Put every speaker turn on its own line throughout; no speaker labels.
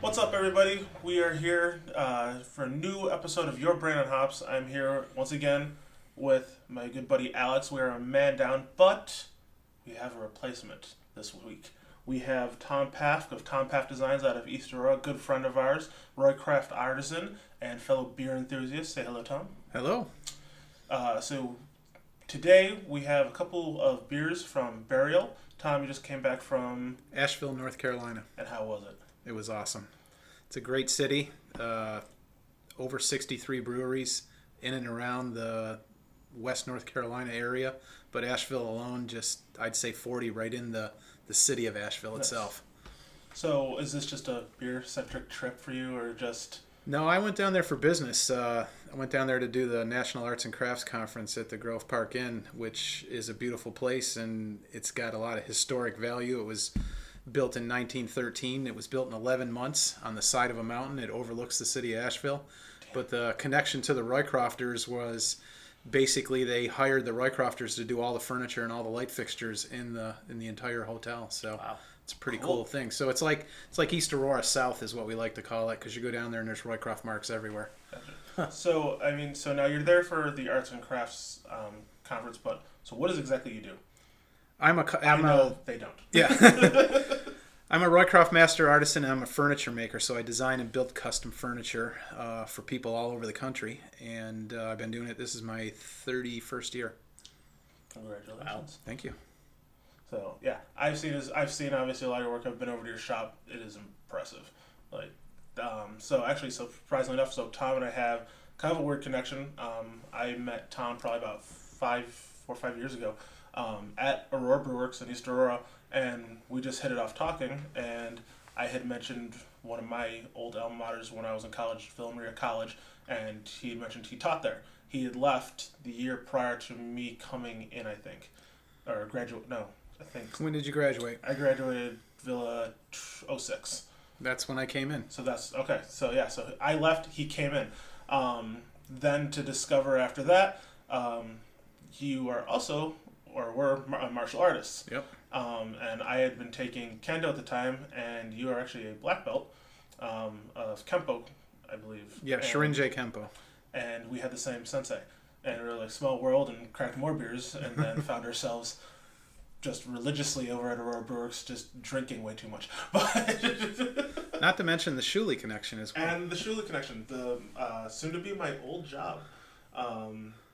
What's up, everybody? We are here for a new episode of Your Brain on Hops. I'm here once again with my good buddy Alex. We are a man down, but we have a replacement this week. We have Tom Pafk of Tom Pafk Designs out of East Aurora, good friend of ours, Roycraft artisan, and fellow beer enthusiast. Say hello, Tom.
Hello.
So today we have a couple of beers from Burial. Tom, you just came back from
Asheville, North Carolina.
And how was it?
It was awesome. It's a great city. Over 63 breweries in and around the West North Carolina area. But Asheville alone, just, I'd say 40 right in the city of Asheville itself.
So is this just a beer-centric trip for you, or just...
No, I went down there for business. I went down there to do the National Arts and Crafts Conference at the Grove Park Inn, which is a beautiful place, and it's got a lot of historic value. It was built in 1913. It was built in 11 months on the side of a mountain. It overlooks the city of Asheville. But the connection to the Roycrofters was basically they hired the Roycrofters to do all the furniture and all the light fixtures in the entire hotel. So wow. It's a pretty cool thing. So it's like East Aurora South is what we like to call it, because you go down there and there's Roycroft marks everywhere.
Gotcha. So now you're there for the Arts and Crafts conference, but so what is exactly you do?
I know
they don't.
Yeah. I'm a Roycroft master artisan, and I'm a furniture maker, so I design and build custom furniture for people all over the country, and I've been doing it. This is my 31st year.
Congratulations.
Wow. Thank you.
So yeah, I've seen obviously a lot of your work. I've been over to your shop. It is impressive. So surprisingly enough, so Tom and I have kind of a weird connection. I met Tom probably about 4 or 5 years ago at Aurora Brewworks in East Aurora, and we just hit it off talking. And I had mentioned one of my old alma maters when I was in college, Villa College, and he had mentioned he taught there. He had left the year prior to me coming in, I think, or graduate. No. I think.
When did you graduate?
I graduated Villa 06.
That's when I came in.
So that's okay. So yeah, so I left, he came in. Then to discover after that, you are also, or were martial artists.
Yep.
And I had been taking Kendo at the time, and you are actually a black belt of Kempo, I believe.
Yeah, Shirinje Kempo.
And we had the same sensei. And we were like, small world, and cracked more beers, and then found ourselves just religiously over at Aurora Brewworks, just drinking way too much. But
not to mention the Shuley connection as well.
And the Shuley connection, the soon to be my old job.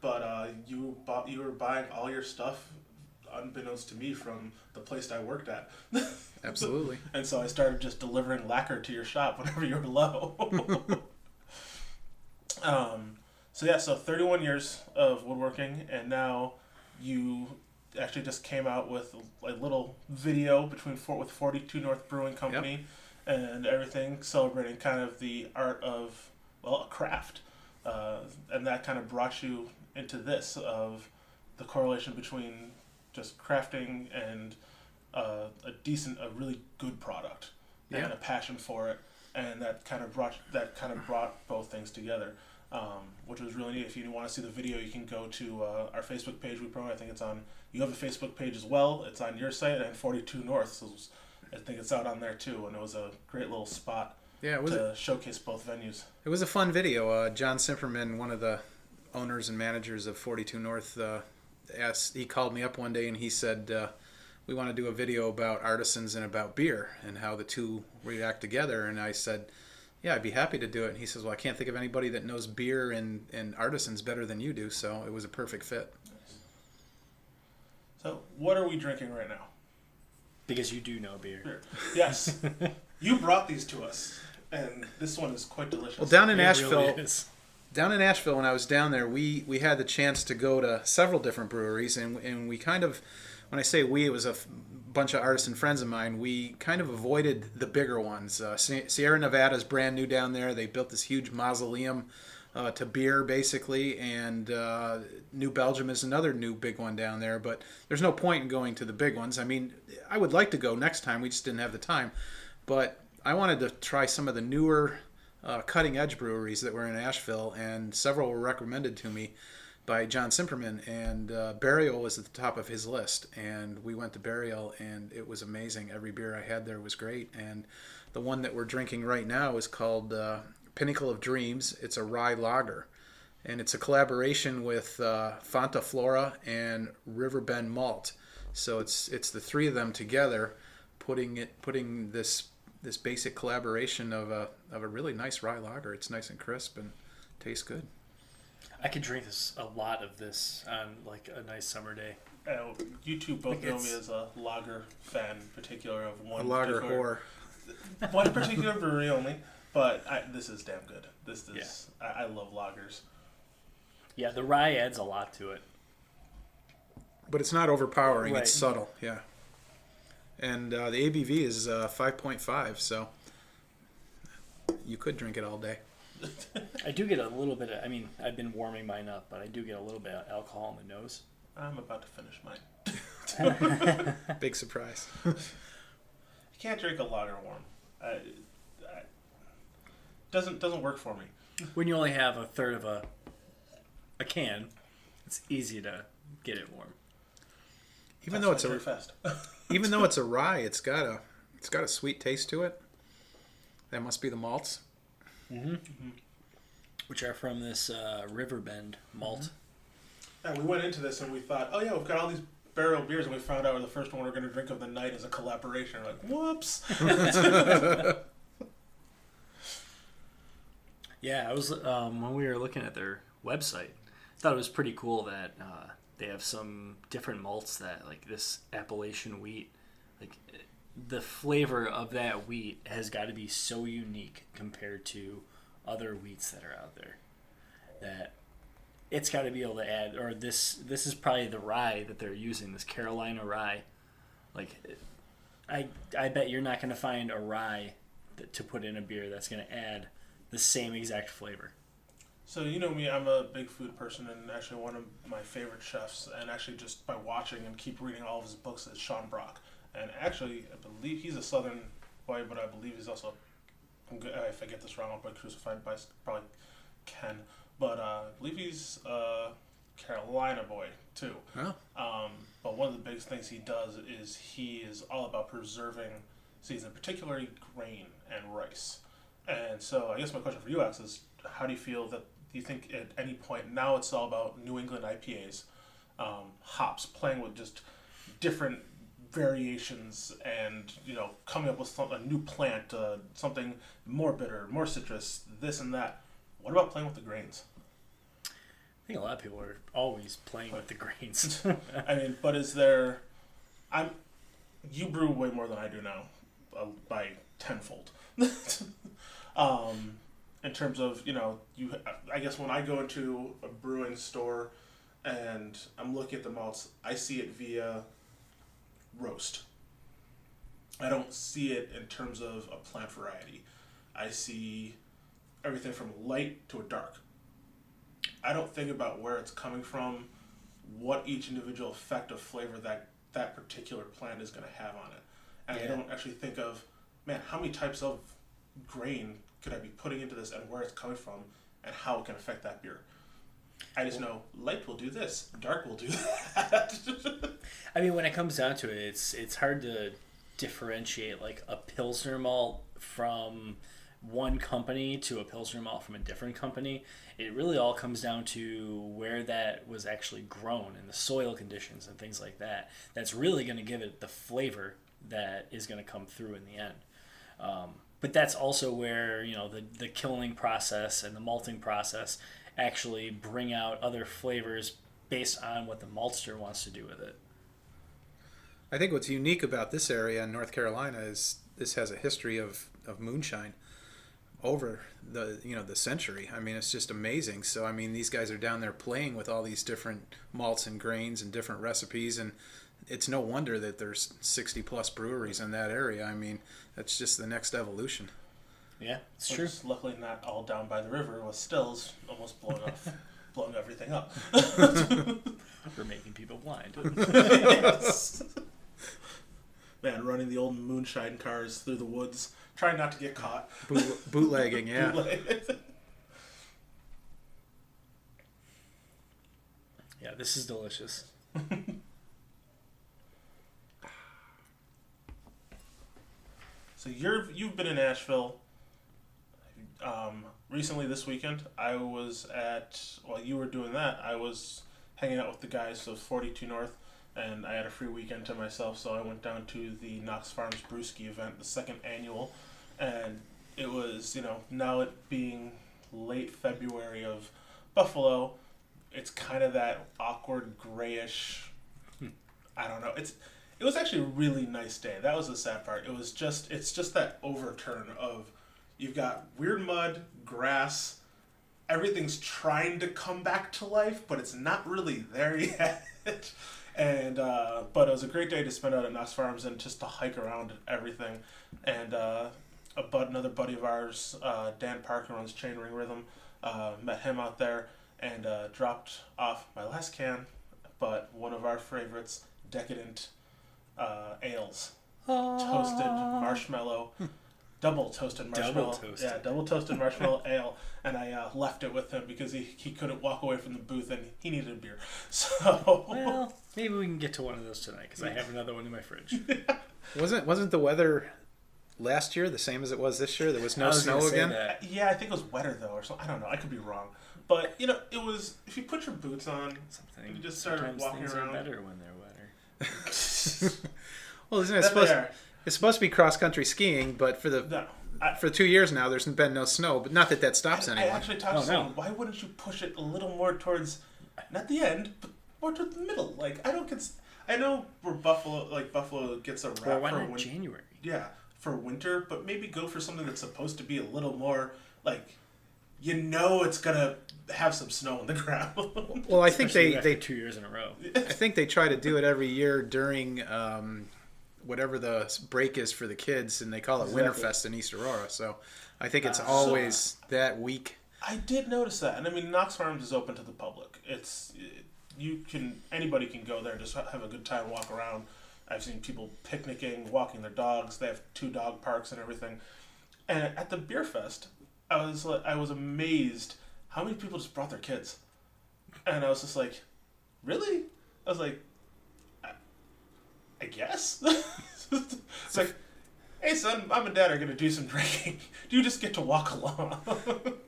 But you were buying all your stuff, unbeknownst to me, from the place I worked at.
Absolutely.
And so I started just delivering lacquer to your shop whenever you were low. So 31 years of woodworking, and now you actually just came out with a little video with 42 North Brewing Company. Yep. And everything, celebrating kind of the art of, a craft. And that kind of brought you into this, of the correlation between just crafting and a really good product. Yeah. And a passion for it. And that kind of brought both things together. Which was really neat. If you want to see the video, you can go to our Facebook page. I think it's on. You have a Facebook page as well. It's on your site, and 42 North. So I think it's out on there too. And it was a great little spot to showcase both venues. It
was a fun video. John Simperman, one of the owners and managers of 42 North, he called me up one day and he said, "We want to do a video about artisans and about beer and how the two react together." And I said, "Yeah, I'd be happy to do it." And he says, "Well, I can't think of anybody that knows beer and artisans better than you do." So it was a perfect fit.
Nice. So what are we drinking right now?
Because you do know beer.
Yes. You brought these to us, and this one is quite delicious.
Well, down in Asheville, when I was down there, we had the chance to go to several different breweries, and we kind of, when I say we, it was a bunch of artisan friends of mine, we kind of avoided the bigger ones. Sierra Nevada is brand new down there. They built this huge mausoleum to beer, basically, and New Belgium is another new big one down there, but there's no point in going to the big ones. I mean, I would like to go next time. We just didn't have the time. But I wanted to try some of the newer cutting-edge breweries that were in Asheville, and several were recommended to me by John Simperman, and Burial was at the top of his list. And we went to Burial, and it was amazing. Every beer I had there was great. And the one that we're drinking right now is called Pinnacle of Dreams. It's a rye lager, and it's a collaboration with Fanta Flora and Riverbend Malt. So it's the three of them together, putting this basic collaboration of a really nice rye lager. It's nice and crisp and tastes good.
I could drink a lot of this on like a nice summer day.
You two both know me as a lager fan, in particular of one.
A lager whore.
One particular brewery only, but this is damn good. This is I love lagers.
Yeah, the rye adds a lot to it.
But it's not overpowering.
Right.
It's subtle, yeah. And the ABV is 5.5, so you could drink it all day.
I do get a little bit of, I've been warming mine up, but I do get a little bit of alcohol in the nose.
I'm about to finish mine.
Big surprise.
You can't drink a lager warm. Doesn't work for me.
When you only have a third of a can, it's easy to get it warm.
Even though it's
very fast.
Even though it's a rye, it's got a sweet taste to it. That must be the malts.
Mm-hmm. Mm-hmm. Which are from this Riverbend malt.
And we went into this and we thought, oh yeah, we've got all these Burial beers, and we found out the first one we're going to drink of the night is a collaboration. We're like, whoops.
Yeah, I was when we were looking at their website, I thought it was pretty cool that they have some different malts that, like this Appalachian wheat, like the flavor of that wheat has got to be so unique compared to other wheats that are out there that it's got to be able to add. Or this is probably the rye that they're using, this Carolina rye. Like I bet you're not going to find a rye to put in a beer that's going to add the same exact flavor.
So you know me, I'm a big food person, and actually one of my favorite chefs, and actually just by watching and keep reading all of his books, is Sean Brock. And actually, I believe he's a Southern boy, but I believe he's also, if I get this wrong, I'll be crucified by probably Ken, but I believe he's a Carolina boy too.
Oh.
But one of the biggest things he does is he is all about preserving season, particularly grain and rice. And so I guess my question for you, Alex, is how do you feel that, do you think at any point, now it's all about New England IPAs, hops, playing with just different variations and, coming up with a new plant, something more bitter, more citrus, this and that. What about playing with the grains?
I think a lot of people are always playing with the grains.
But is there... You brew way more than I do now, by tenfold. In terms of, I guess when I go into a brewing store and I'm looking at the malts, I see it via roast. I don't see it in terms of a plant variety. I see everything from light to a dark. I don't think about where it's coming from, what each individual effect of flavor that particular plant is going to have on it. And I don't actually think of, man, how many types of grain could I be putting into this and where it's coming from and how it can affect that beer. I just know light will do this, dark will do that.
When it comes down to it, it's hard to differentiate like a Pilsner malt from one company to a Pilsner malt from a different company. It really all comes down to where that was actually grown and the soil conditions and things like that. That's really going to give it the flavor that is going to come through in the end. But that's also where, the kilning process and the malting process actually bring out other flavors based on what the maltster wants to do with it.
I think what's unique about this area in North Carolina is this has a history of moonshine over the century. It's just amazing. So these guys are down there playing with all these different malts and grains and different recipes, and it's no wonder that there's 60 plus breweries in that area. That's just the next evolution.
Yeah, it's true.
Luckily not all down by the river with stills almost blowing everything up.
We're making people blind.
Yes. Man, running the old moonshine cars through the woods Trying not to get caught.
Bootlegging, yeah.
Yeah, this is delicious.
So you've been in Asheville. Recently this weekend, I was while you were doing that, I was hanging out with the guys of 42 North, and I had a free weekend to myself, so I went down to the Knox Farms Brewski event, the second annual, and it was, now it being late February of Buffalo, it's kind of that awkward grayish, I don't know, it was actually a really nice day. That was the sad part. It's just that overturn of, you've got weird mud, grass, everything's trying to come back to life, but it's not really there yet. And but it was a great day to spend out at Knox Farms and just to hike around everything. And another buddy of ours, Dan Parker, runs Chain Ring Rhythm, met him out there and dropped off my last can, but one of our favorites, Decadent ales, toasted marshmallow. Double toasted marshmallow. Double toasted marshmallow ale. And I left it with him because he couldn't walk away from the booth and he needed a beer. So
well, maybe we can get to one of those tonight because I have another one in my fridge.
Wasn't the weather last year the same as it was this year? There was no snow again.
Yeah, I think it was wetter though, or something. I don't know. I could be wrong. But it was, if you put your boots on, you just started walking
things
around.
Are better when they're wetter.
Well, isn't it it's supposed to be cross-country skiing, but for 2 years now, there's been no snow. But not that stops anyone.
I actually talked to someone. Why wouldn't you push it a little more towards, not the end, but more towards the middle? Like, I know where Buffalo gets a rap for
not January?
Yeah, for winter, but maybe go for something that's supposed to be a little more, like, it's gonna have some snow on the ground.
Well, I think they
2 years in a row.
I think they try to do it every year during whatever the break is for the kids, and they call it Winterfest in East Aurora. So I think it's always that week.
I did notice that, and I mean, Knox Farms is open to the public. Anybody can go there, just have a good time, walk around. I've seen people picnicking, walking their dogs. They have 2 dog parks and everything. And at the beer fest, I was amazed how many people just brought their kids, and I was just like, really? I was like, I guess. It's like, hey son, mom and dad are gonna do some drinking. Do you just get to walk along?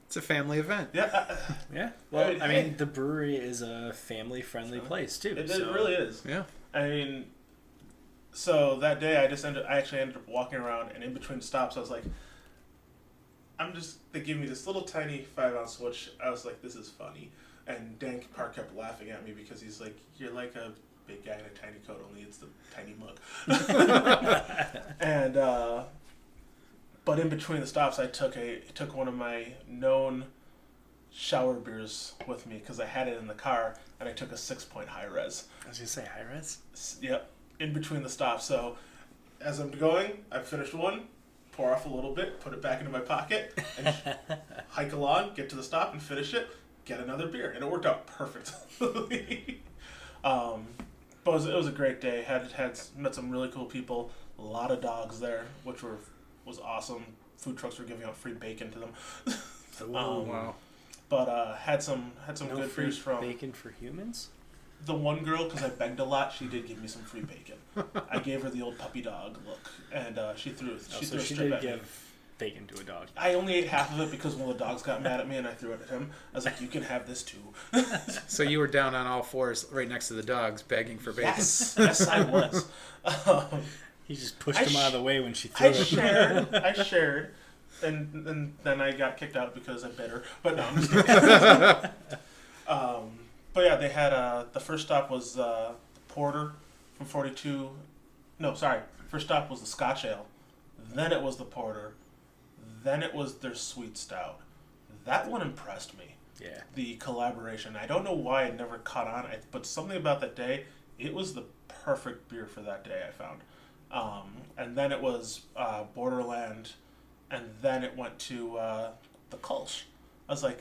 It's a family event.
Yeah.
Yeah. Well, I mean, the brewery is a family-friendly place too.
It really is.
Yeah.
I mean, so that day I actually ended up walking around, and in between stops I was like, they gave me this little tiny 5-ounce which I was like, this is funny. And Dan Park kept laughing at me because he's like, you're like a big guy in a tiny coat, only it's the tiny mug. And but in between the stops, I took one of my known shower beers with me because I had it in the car, and I took a 6-point high res.
I was gonna say high res.
Yep, in between the stops. So as I'm going, I finished one, pour off a little bit, put it back into my pocket, and hike along, get to the stop, and finish it. Get another beer, and it worked out perfectly. But it was a great day. Met some really cool people. A lot of dogs there, which was awesome. Food trucks were giving out free bacon to them.
Wow!
But had some
No
good
free
beers from
bacon for humans.
the one girl, because I begged a lot. She did give me some free bacon. I gave her the old puppy dog look, and she threw a strip at me.
Bacon to a dog.
I only ate half of it because one of the dogs got mad at me and I threw it at him. I was like, you can have this too.
So you were down on all fours right next to the dogs begging for bacon.
Yes, I was.
He just pushed him out of the way when she threw it.
I shared. And then I got kicked out because I bit her. But no, I'm just kidding. But yeah, they had the first stop was the Porter from 42. No, sorry. First stop was the Scotch Ale. Then it was the Porter. Then it was their Sweet Stout. That one impressed me.
Yeah. The
collaboration. I don't know why it never caught on, but something about that day, it was the perfect beer for that day, I found. And then it was Borderland, and then it went to the Kolsch. I was like,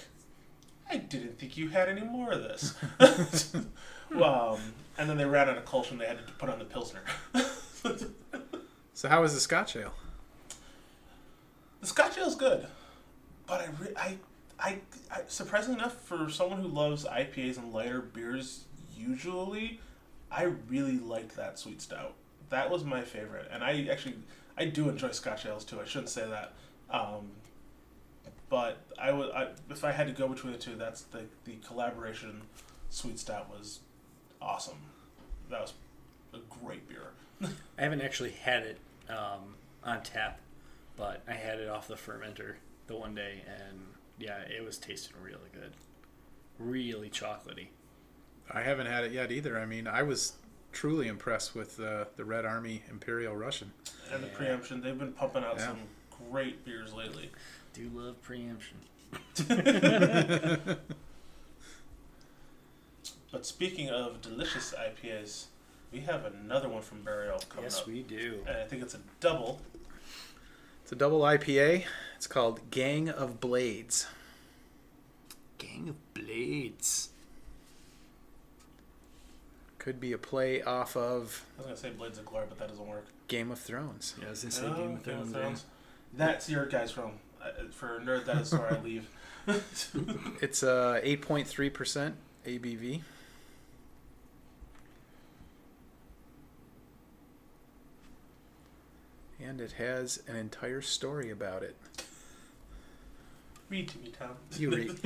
I didn't think you had any more of this. And then they ran out of Kolsch and they had to put on the Pilsner.
So how was the Scotch Ale?
The Scotch ale is good, but I surprisingly enough, for someone who loves IPAs and lighter beers, usually, I really liked that sweet stout. That was my favorite, and I do enjoy Scotch ales too. I shouldn't say that, but if I had to go between the two, that's the collaboration sweet stout was awesome. That was a great beer.
I haven't actually had it on tap, but I had it off the fermenter the one day, and yeah, it was tasting really good. Really chocolatey.
I haven't had it yet either. I mean, I was truly impressed with the Red Army Imperial Russian.
And the Preemption. They've been pumping out some great beers lately.
Do love Preemption.
But speaking of delicious IPAs, we have another one from Burial coming up.
Yes, we do.
And I think it's a double.
It's a double IPA. It's called Gang of Blades.
Gang of Blades.
Could be a play off of
I was going to say Blades of Glory, but that doesn't work.
Game of Thrones.
Yeah, I was going to say Game of Thrones.
That's your guys' from. For a nerd, that is where I leave.
It's 8.3% ABV. And it has an entire story about it.
Read to me, Tom.
You read.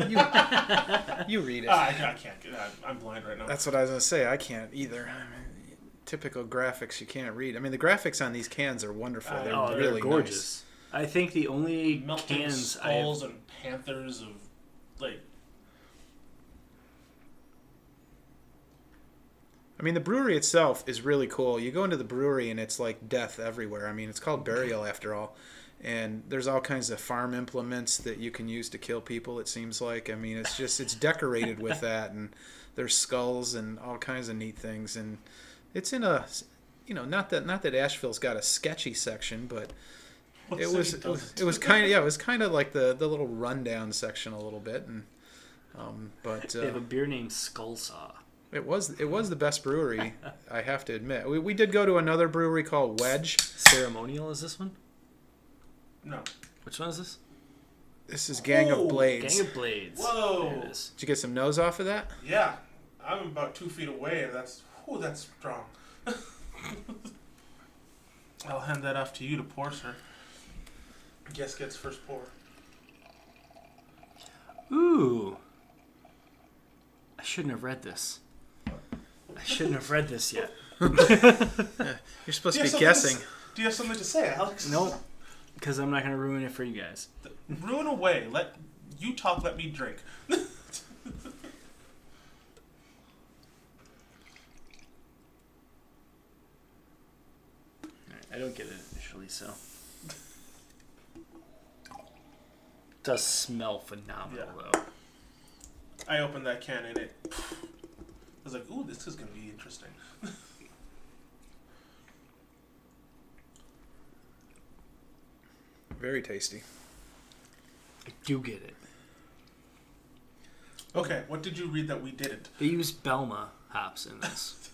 You read it.
I can't. I'm blind right now.
That's what I was going to say. I can't either. I mean, typical graphics you can't read. I mean, the graphics on these cans are wonderful. They're really
gorgeous.
Nice.
I think the only
melting
cans
skulls and panthers of like.
I mean, the brewery itself is really cool. You go into the brewery and it's like death everywhere. I mean, it's called Burial after all. And there's all kinds of farm implements that you can use to kill people, it seems like. I mean, it's decorated with that. And there's skulls and all kinds of neat things. And it's in a, not that Asheville's got a sketchy section, but it was kind of like the little rundown section a little bit. And but
they have a beer named Skullsaw.
It was the best brewery, I have to admit. We did go to another brewery called Wedge.
Ceremonial is this one?
No.
Which one is this?
This is Gang of Blades.
Gang of Blades.
Whoa.
There it is.
Did you get some nose off of that?
Yeah. I'm about 2 feet away, and that's strong. I'll hand that off to you to pour, sir. Guest gets first pour.
Ooh. I shouldn't have read this. I shouldn't have read this yet.
You're supposed to be guessing.
Do you have something to say, Alex?
Nope. Because I'm not going to ruin it for you guys.
Ruin away. Let you talk, let me drink.
Right, I don't get it initially, so. It does smell phenomenal, though.
I opened that can and I was like, ooh, this is going to be interesting.
Very tasty.
I do get it.
Okay, what did you read that we didn't?
They use Belma hops in this.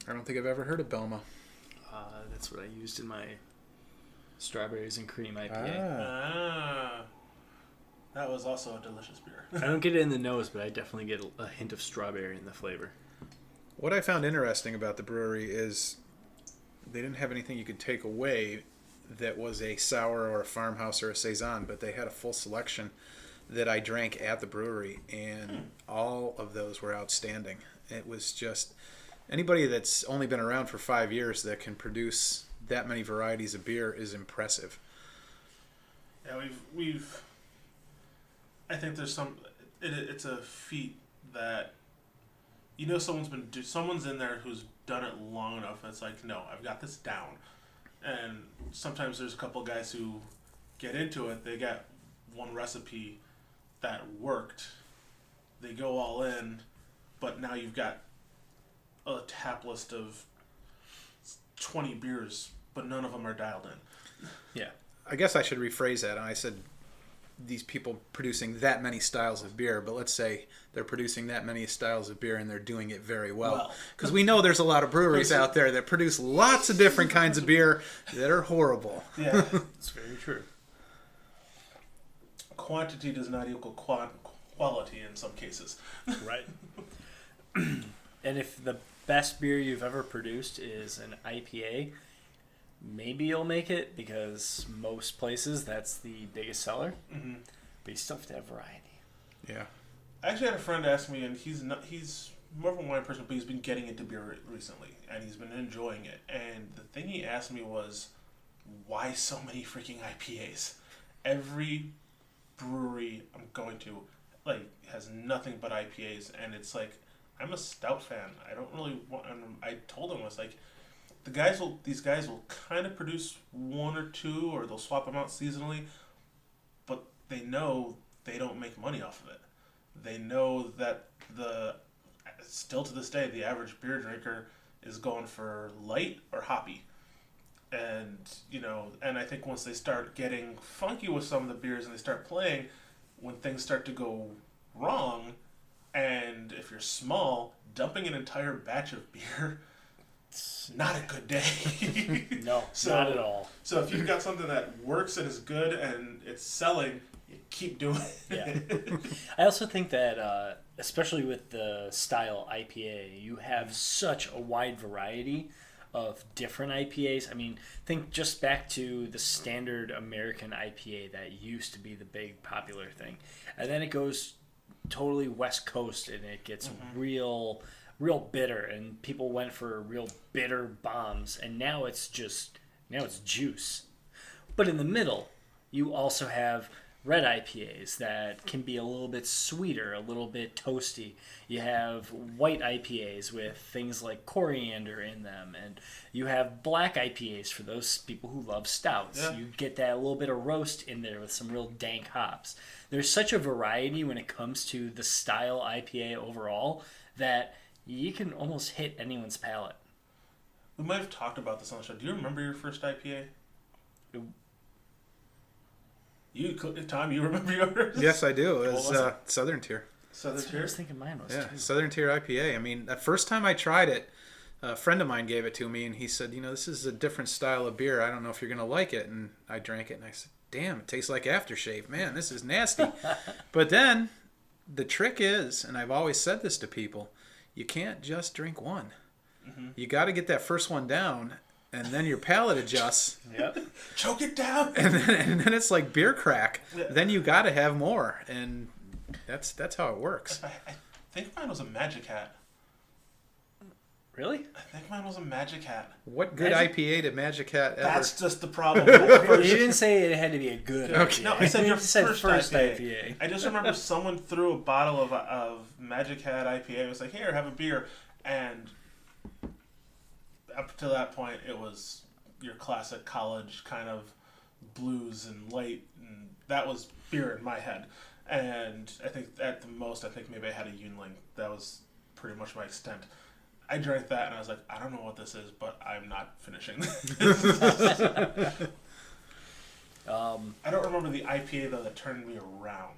I don't think I've ever heard of Belma.
That's what I used in my strawberries and cream IPA.
That was also a delicious beer.
I don't get it in the nose, but I definitely get a hint of strawberry in the flavor.
What I found interesting about the brewery is they didn't have anything you could take away that was a sour or a farmhouse or a saison, but they had a full selection that I drank at the brewery, and all of those were outstanding. It was just anybody that's only been around for 5 years that can produce that many varieties of beer is impressive.
Yeah, we've. I think there's some. It's a feat that, someone's in there who's done it long enough. And it's like, no, I've got this down. And sometimes there's a couple of guys who get into it. They get one recipe that worked. They go all in, but now you've got a tap list of 20 beers, but none of them are dialed in.
Yeah. I guess I should rephrase that. I said these people producing that many styles of beer, but let's say they're producing that many styles of beer and they're doing it very well. Because we know there's a lot of breweries out there that produce lots of different kinds of beer that are horrible.
Yeah,
It's very true.
quantity does not equal quality in some cases.
Right. And if the best beer you've ever produced is an IPA, maybe you'll make it because most places that's the biggest seller.
Mm-hmm.
But you still have to have variety.
Yeah.
I actually had a friend ask me, and he's more of a wine person, but he's been getting into beer recently, and he's been enjoying it. And the thing he asked me was, why so many freaking IPAs? Every brewery I'm going to, like, has nothing but IPAs, and it's like, I'm a stout fan. I don't really want. I told him, I was like, these guys will kind of produce one or two, or they'll swap them out seasonally, but they know they don't make money off of it. They know that still to this day, the average beer drinker is going for light or hoppy. And, and I think once they start getting funky with some of the beers and they start playing, when things start to go wrong, and if you're small, dumping an entire batch of beer, it's not a good day.
No, not at all.
So if you've got something that works and is good and it's selling, you keep doing it.
Yeah. I also think that, especially with the style IPA, you have such a wide variety of different IPAs. I mean, think just back to the standard American IPA that used to be the big popular thing. And then it goes totally West Coast and it gets real bitter, and people went for real bitter bombs, and now it's juice. But in the middle, you also have red IPAs that can be a little bit sweeter, a little bit toasty. You have white IPAs with things like coriander in them, and you have black IPAs for those people who love stouts.
Yeah.
You get that little bit of roast in there with some real dank hops. There's such a variety when it comes to the style IPA overall that you can almost hit anyone's palate.
We might have talked about this on the show. Do you remember your first IPA? Tom, you remember yours?
Yes, I do. It was,
was it?
Southern Tier.
Southern
That's what I
Tier?
was thinking mine was
Yeah,
too.
Southern Tier IPA. I mean, the first time I tried it, a friend of mine gave it to me, and he said, this is a different style of beer. I don't know if you're going to like it. And I drank it, and I said, damn, it tastes like aftershave. Man, this is nasty. But then the trick is, and I've always said this to people, you can't just drink one. Mm-hmm. You got to get that first one down, and then your palate adjusts.
Yep.
Choke it down!
And then it's like beer crack.
Yeah.
Then you got to have more. And that's how it works.
I think mine was a Magic Hat.
Really?
I think mine was a Magic Hat.
What good
Magic-
IPA did Magic Hat ever?
That's just the problem.
You didn't say it had to be a good
Okay.
IPA.
No, I said
You
your
said
first IPA.
IPA.
I just remember someone threw a bottle of Magic Hat IPA. It was like, here, have a beer. And up to that point, it was your classic college kind of blues and light. And that was beer in my head. And I think at the most, maybe I had a Yunling. That was pretty much my extent. I drank that and I was like, I don't know what this is, but I'm not finishing this. I don't remember the IPA, though, that turned me around.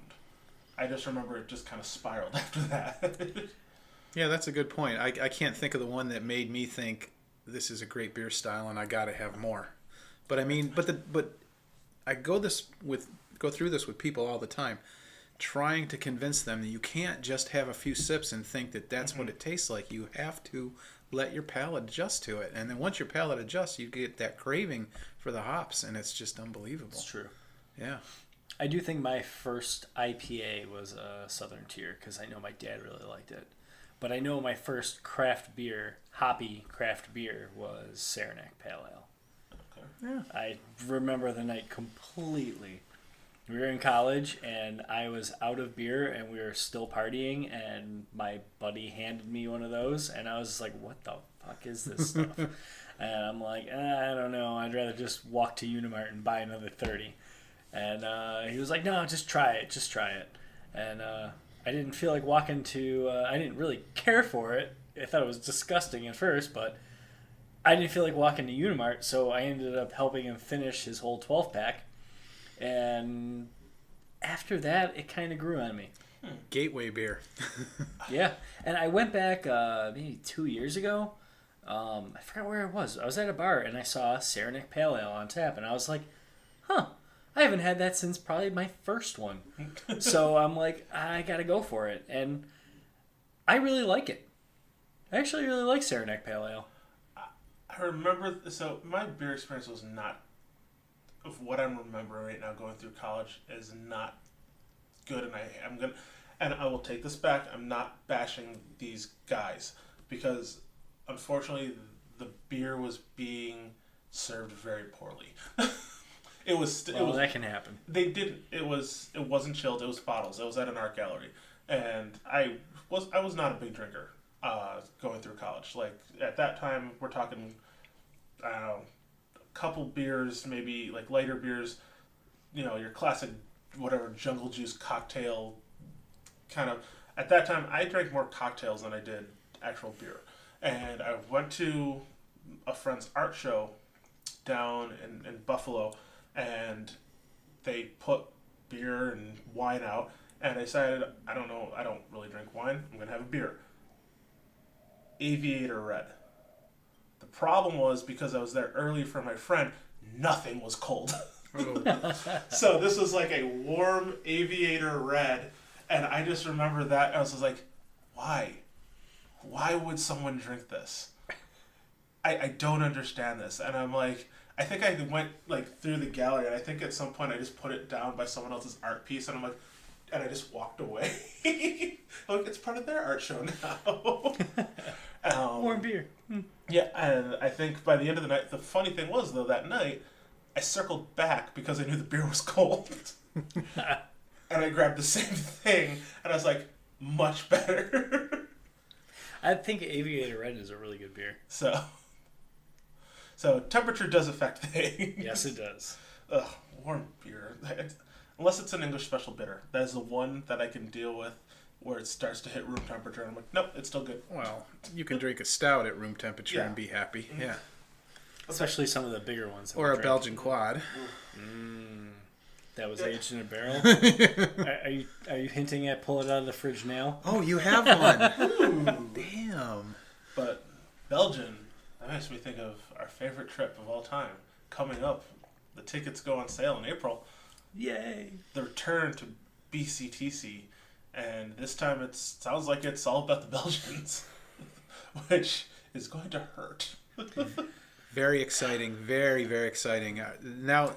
I just remember it just kind of spiraled after that.
Yeah, that's a good point. I can't think of the one that made me think this is a great beer style and I got to have more. But I mean, but I go through this with people all the time, trying to convince them that you can't just have a few sips and think that that's what it tastes like. You have to let your palate adjust to it. And then once your palate adjusts, you get that craving for the hops, and it's just unbelievable.
It's true.
Yeah.
I do think my first IPA was a Southern Tier because I know my dad really liked it. But I know my first hoppy craft beer was Saranac Pale Ale.
Okay.
Yeah.
I remember the night completely. We were in college, and I was out of beer, and we were still partying, and my buddy handed me one of those, and I was like, what the fuck is this stuff? And I'm like, I don't know. I'd rather just walk to Unimart and buy another 30. And he was like, no, just try it. And I didn't feel like walking to... I didn't really care for it. I thought it was disgusting at first, but I didn't feel like walking to Unimart, so I ended up helping him finish his whole 12-pack. And after that, it kind of grew on me.
Gateway beer.
Yeah, and I went back maybe 2 years ago. I forgot where I was. I was at a bar and I saw Saranac Pale Ale on tap, and I was like, huh, I haven't had that since probably my first one. So I'm like, I gotta go for it. And I really like it. I actually really like Saranac Pale Ale.
I remember, so my beer experience was not, of what I'm remembering right now going through college, is not good, and I will take this back. I'm not bashing these guys, because unfortunately the beer was being served very poorly.
That can happen.
They didn't. It wasn't chilled. It was bottles. It was at an art gallery, and I was not a big drinker going through college. Like at that time, we're talking, I don't know, a couple beers, maybe like lighter beers. You know, your classic whatever jungle juice cocktail kind of. At that time, I drank more cocktails than I did actual beer, and I went to a friend's art show down in Buffalo. And they put beer and wine out, and I decided, I don't really drink wine, I'm going to have a beer. Aviator Red. The problem was, because I was there early for my friend, nothing was cold. Oh. So this was like a warm Aviator Red, and I just remember that, I was just like, why? Why would someone drink this? I don't understand this. And I'm like, I think I went like through the gallery, and I think at some point I just put it down by someone else's art piece, and I'm like, and I just walked away. I'm like, it's part of their art show now.
Warm beer.
Yeah, and I think by the end of the night, the funny thing was though, that night I circled back because I knew the beer was cold, and I grabbed the same thing, and I was like, much better.
I think Aviator Red is a really good beer.
So temperature does affect things.
Yes, it does.
Ugh, warm beer. Unless it's an English special bitter. That is the one that I can deal with where it starts to hit room temperature. And I'm like, nope, it's still good.
Well, you can drink a stout at room temperature and be happy.
Mm-hmm.
Yeah.
Especially some of the bigger ones.
Or a Belgian quad.
That was aged in a barrel. Are you hinting at pull it out of the fridge now?
Oh, you have one. Ooh, damn.
But Belgian, that makes me think of our favorite trip of all time. Coming up, the tickets go on sale in April.
Yay!
The return to BCTC, and this time it sounds like it's all about the Belgians, which is going to hurt.
Very exciting. Very, very exciting. Now,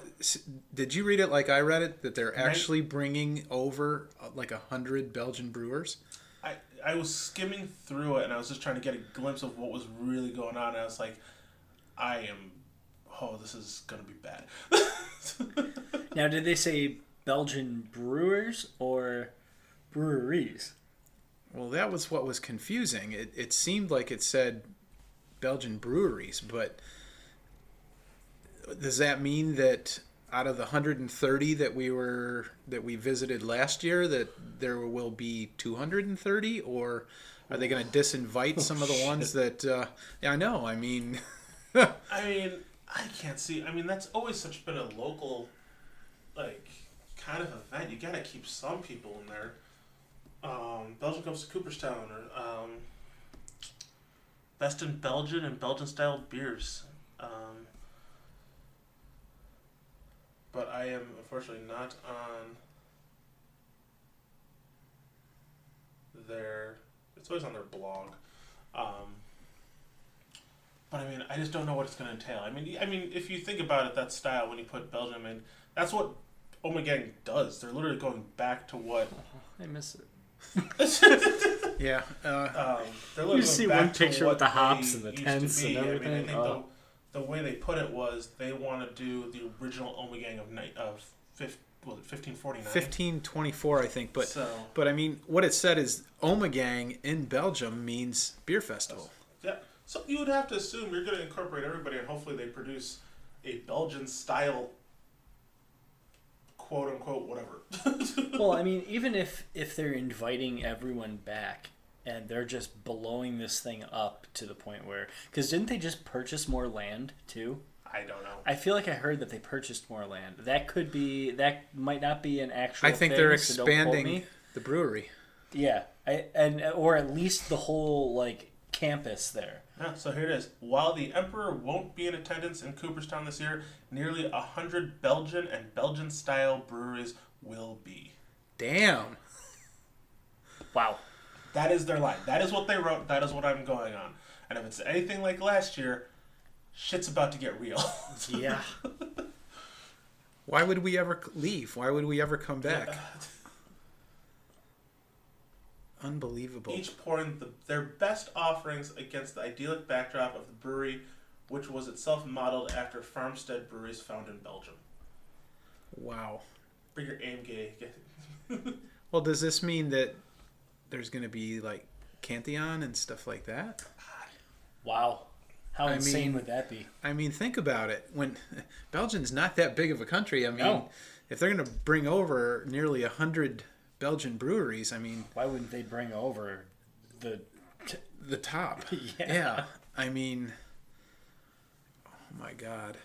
did you read it like I read it, that they're actually bringing over like 100 Belgian brewers?
I was skimming through it, and I was just trying to get a glimpse of what was really going on, and I was like, this is going to be bad.
Now, did they say Belgian brewers or breweries?
Well, that was what was confusing. It seemed like it said Belgian breweries, but does that mean that out of the 130 that we visited last year, that there will be 230, or are they going to disinvite some of the ones that? Yeah, I know. I mean,
I can't see. I mean, that's always been a local, like, kind of event. You got to keep some people in there. Belgium comes to Cooperstown, or best in Belgian and Belgian-style beers. But I am unfortunately not on their. It's always on their blog. But I mean, I just don't know what it's going to entail. I mean, if you think about it, that style, when you put Belgium in, that's what Omegang does. They're literally going back to what.
I miss it.
Yeah.
You see one picture with the hops and the tents and everything.
I think the way they put it was they want to do the original Omegang of 1549.
1524, I think. But I mean, what it said is Omegang in Belgium means beer festival.
Yeah. So you would have to assume you're going to incorporate everybody, and hopefully they produce a Belgian style, quote unquote, whatever.
Well, I mean, even if they're inviting everyone back and they're just blowing this thing up to the point where, because didn't they just purchase more land too?
I don't know.
I feel like I heard that they purchased more land. That might not be an actual
I think
thing,
they're
so don't quote
expanding
me.
the brewery.
Yeah, or at least the whole like campus there.
Yeah, so here it is. While the Emperor won't be in attendance in Cooperstown this year, nearly 100 Belgian and Belgian-style breweries will be.
Damn.
Wow.
That is their line. That is what they wrote. That is what I'm going on. And if it's anything like last year, shit's about to get real.
Yeah.
Why would we ever leave? Why would we ever come back? Unbelievable.
Each pouring their best offerings against the idyllic backdrop of the brewery, which was itself modeled after farmstead breweries found in Belgium.
Wow.
Bring your aim gay.
Well, does this mean that there's going to be like Cantillon and stuff like that?
Wow. How
I
insane
mean-
would that be?
I mean, think about it. When Belgium's not that big of a country, I mean,
No.
if they're going to bring over nearly 100 Belgian breweries, I mean,
Why wouldn't they bring over the
top.
Yeah.
I mean, oh my God.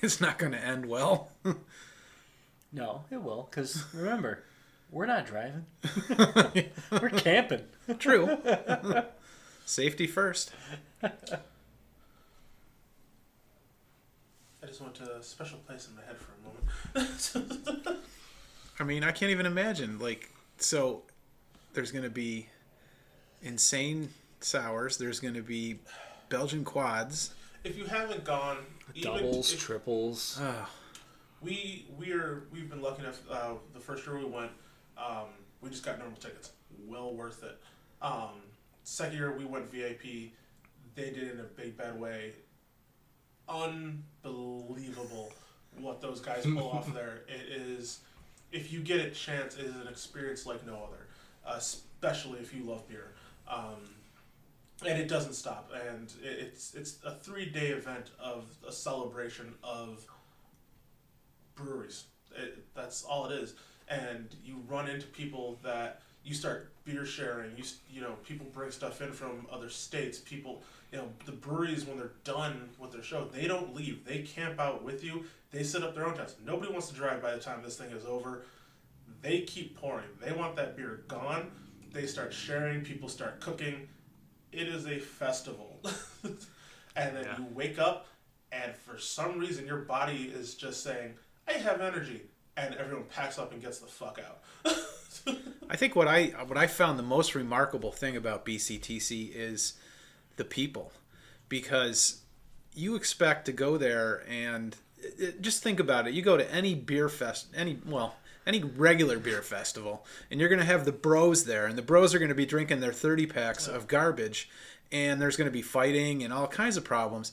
It's not going to end well.
No, it will, because remember, we're not driving. We're camping.
True. Safety first.
I just went to a special place in my head for a moment.
I mean, I can't even imagine. Like, so there's going to be insane sours. There's going to be Belgian quads.
If you haven't gone,
Doubles, triples.
We've been lucky enough. The first year we went, we just got normal tickets. Well worth it. Second year we went VIP. They did it in a big bad way. Unbelievable what those guys pull off there. It is, if you get a chance, it is an experience like no other. Especially if you love beer. And it doesn't stop. And it's a 3-day event of a celebration of breweries. That's all it is. And you run into people that you start beer sharing. You know, people bring stuff in from other states. People, you know, the breweries, when they're done with their show, they don't leave. They camp out with you. They set up their own tents. Nobody wants to drive by the time this thing is over. They keep pouring. They want that beer gone. They start sharing. People start cooking. It is a festival. And then you wake up, and for some reason your body is just saying, I have energy. And everyone packs up and gets the fuck out.
I think what I found the most remarkable thing about BCTC is the people, because you expect to go there and just think about it. You go to any beer fest, any regular beer festival, and you're going to have the bros there, and the bros are going to be drinking their 30 packs of garbage, and there's going to be fighting and all kinds of problems.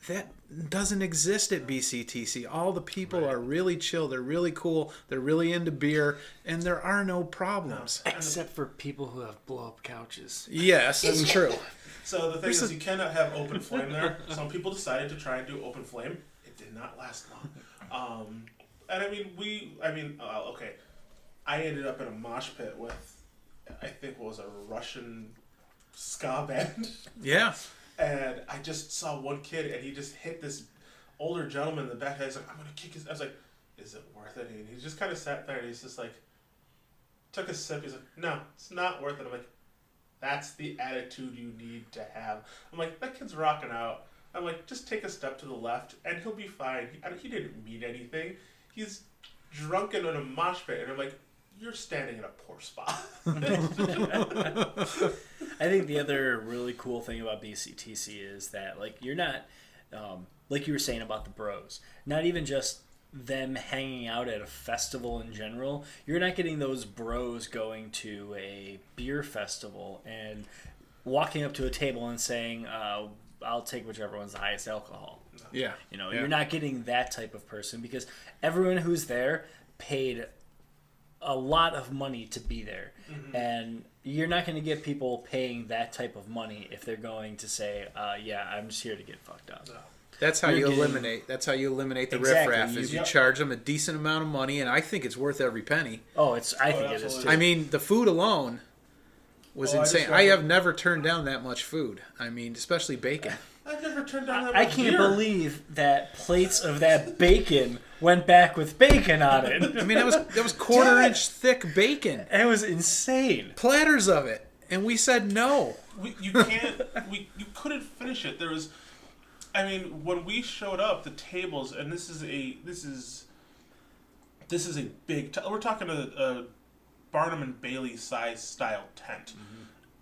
That doesn't exist at BCTC. All the people are really chill. They're really cool. They're really into beer, and there are no problems.
Except for people who have blow-up couches.
Yes, that's true.
So the thing is, you cannot have open flame there. Some people decided to try and do open flame. It did not last long. And okay. I ended up in a mosh pit with, I think, what was a Russian ska band.
Yeah.
And I just saw one kid, and he just hit this older gentleman in the back. He's like, I'm going to kick his... I was like, is it worth it? And he just kind of sat there, and he's just like, took a sip. He's like, no, it's not worth it. I'm like, that's the attitude you need to have. I'm like, that kid's rocking out. I'm like, just take a step to the left, and he'll be fine. He didn't mean anything. He's drunken in a mosh pit. And I'm like, you're standing in a poor spot.
I think the other really cool thing about BCTC is that, like, you're not, like you were saying about the bros, not even just them hanging out at a festival in general. You're not getting those bros going to a beer festival and walking up to a table and saying, I'll take whichever one's the highest alcohol.
Yeah.
You know, you're not getting that type of person, because everyone who's there paid a lot of money to be there. Mm-hmm. And you're not going to get people paying that type of money if they're going to say, yeah, I'm just here to get fucked up. No.
That's how you eliminate the riffraff. Is you charge them a decent amount of money, and I think it's worth every penny.
Oh, I think it is too.
I mean, the food alone was insane. I have never turned down that much food. I mean, especially bacon.
I've never turned down that
I
much
can't
beer.
believe that plates of that bacon went back with bacon on it.
I mean, that was quarter-inch thick bacon.
It was insane.
Platters of it. And we said no.
You couldn't finish it. There was, I mean, when we showed up, the tables, and this is a big. We're talking a Barnum and Bailey size style tent,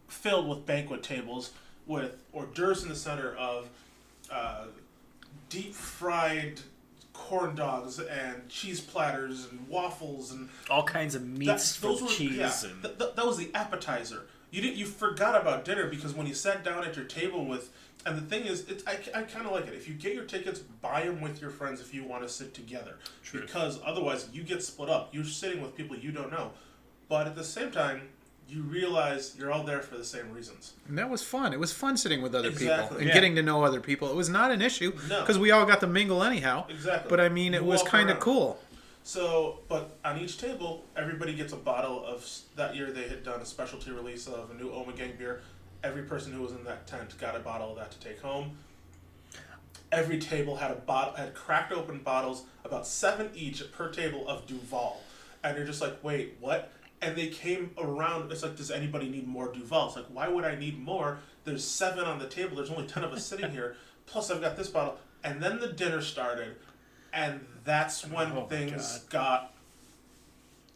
filled with banquet tables with hors d'oeuvres in the center of deep fried corn dogs and cheese platters and waffles and
All kinds of meats for cheese.
Yeah, that was the appetizer. You forgot about dinner because when you sat down at your table with, and the thing is, I kind of like it. If you get your tickets, buy them with your friends if you want to sit together.
True.
Because otherwise you get split up. You're sitting with people you don't know. But at the same time, you realize you're all there for the same reasons.
And that was fun. It was fun sitting with other people and
Yeah.
getting to know other people. It was not an issue
No.
because we all got to mingle anyhow.
Exactly.
But I mean, it
You
was
walk
kind of
around.
cool.
So, but on each table, everybody gets a bottle of, that year they had done a specialty release of a new Omegang beer. Every person who was in that tent got a bottle of that to take home. Every table had had cracked open bottles, about 7 each per table of Duval. And you're just like, wait, what? And they came around, it's like, does anybody need more Duval? It's like, why would I need more? There's 7 on the table, there's only 10 of us sitting here, plus I've got this bottle. And then the dinner started, and that's when things got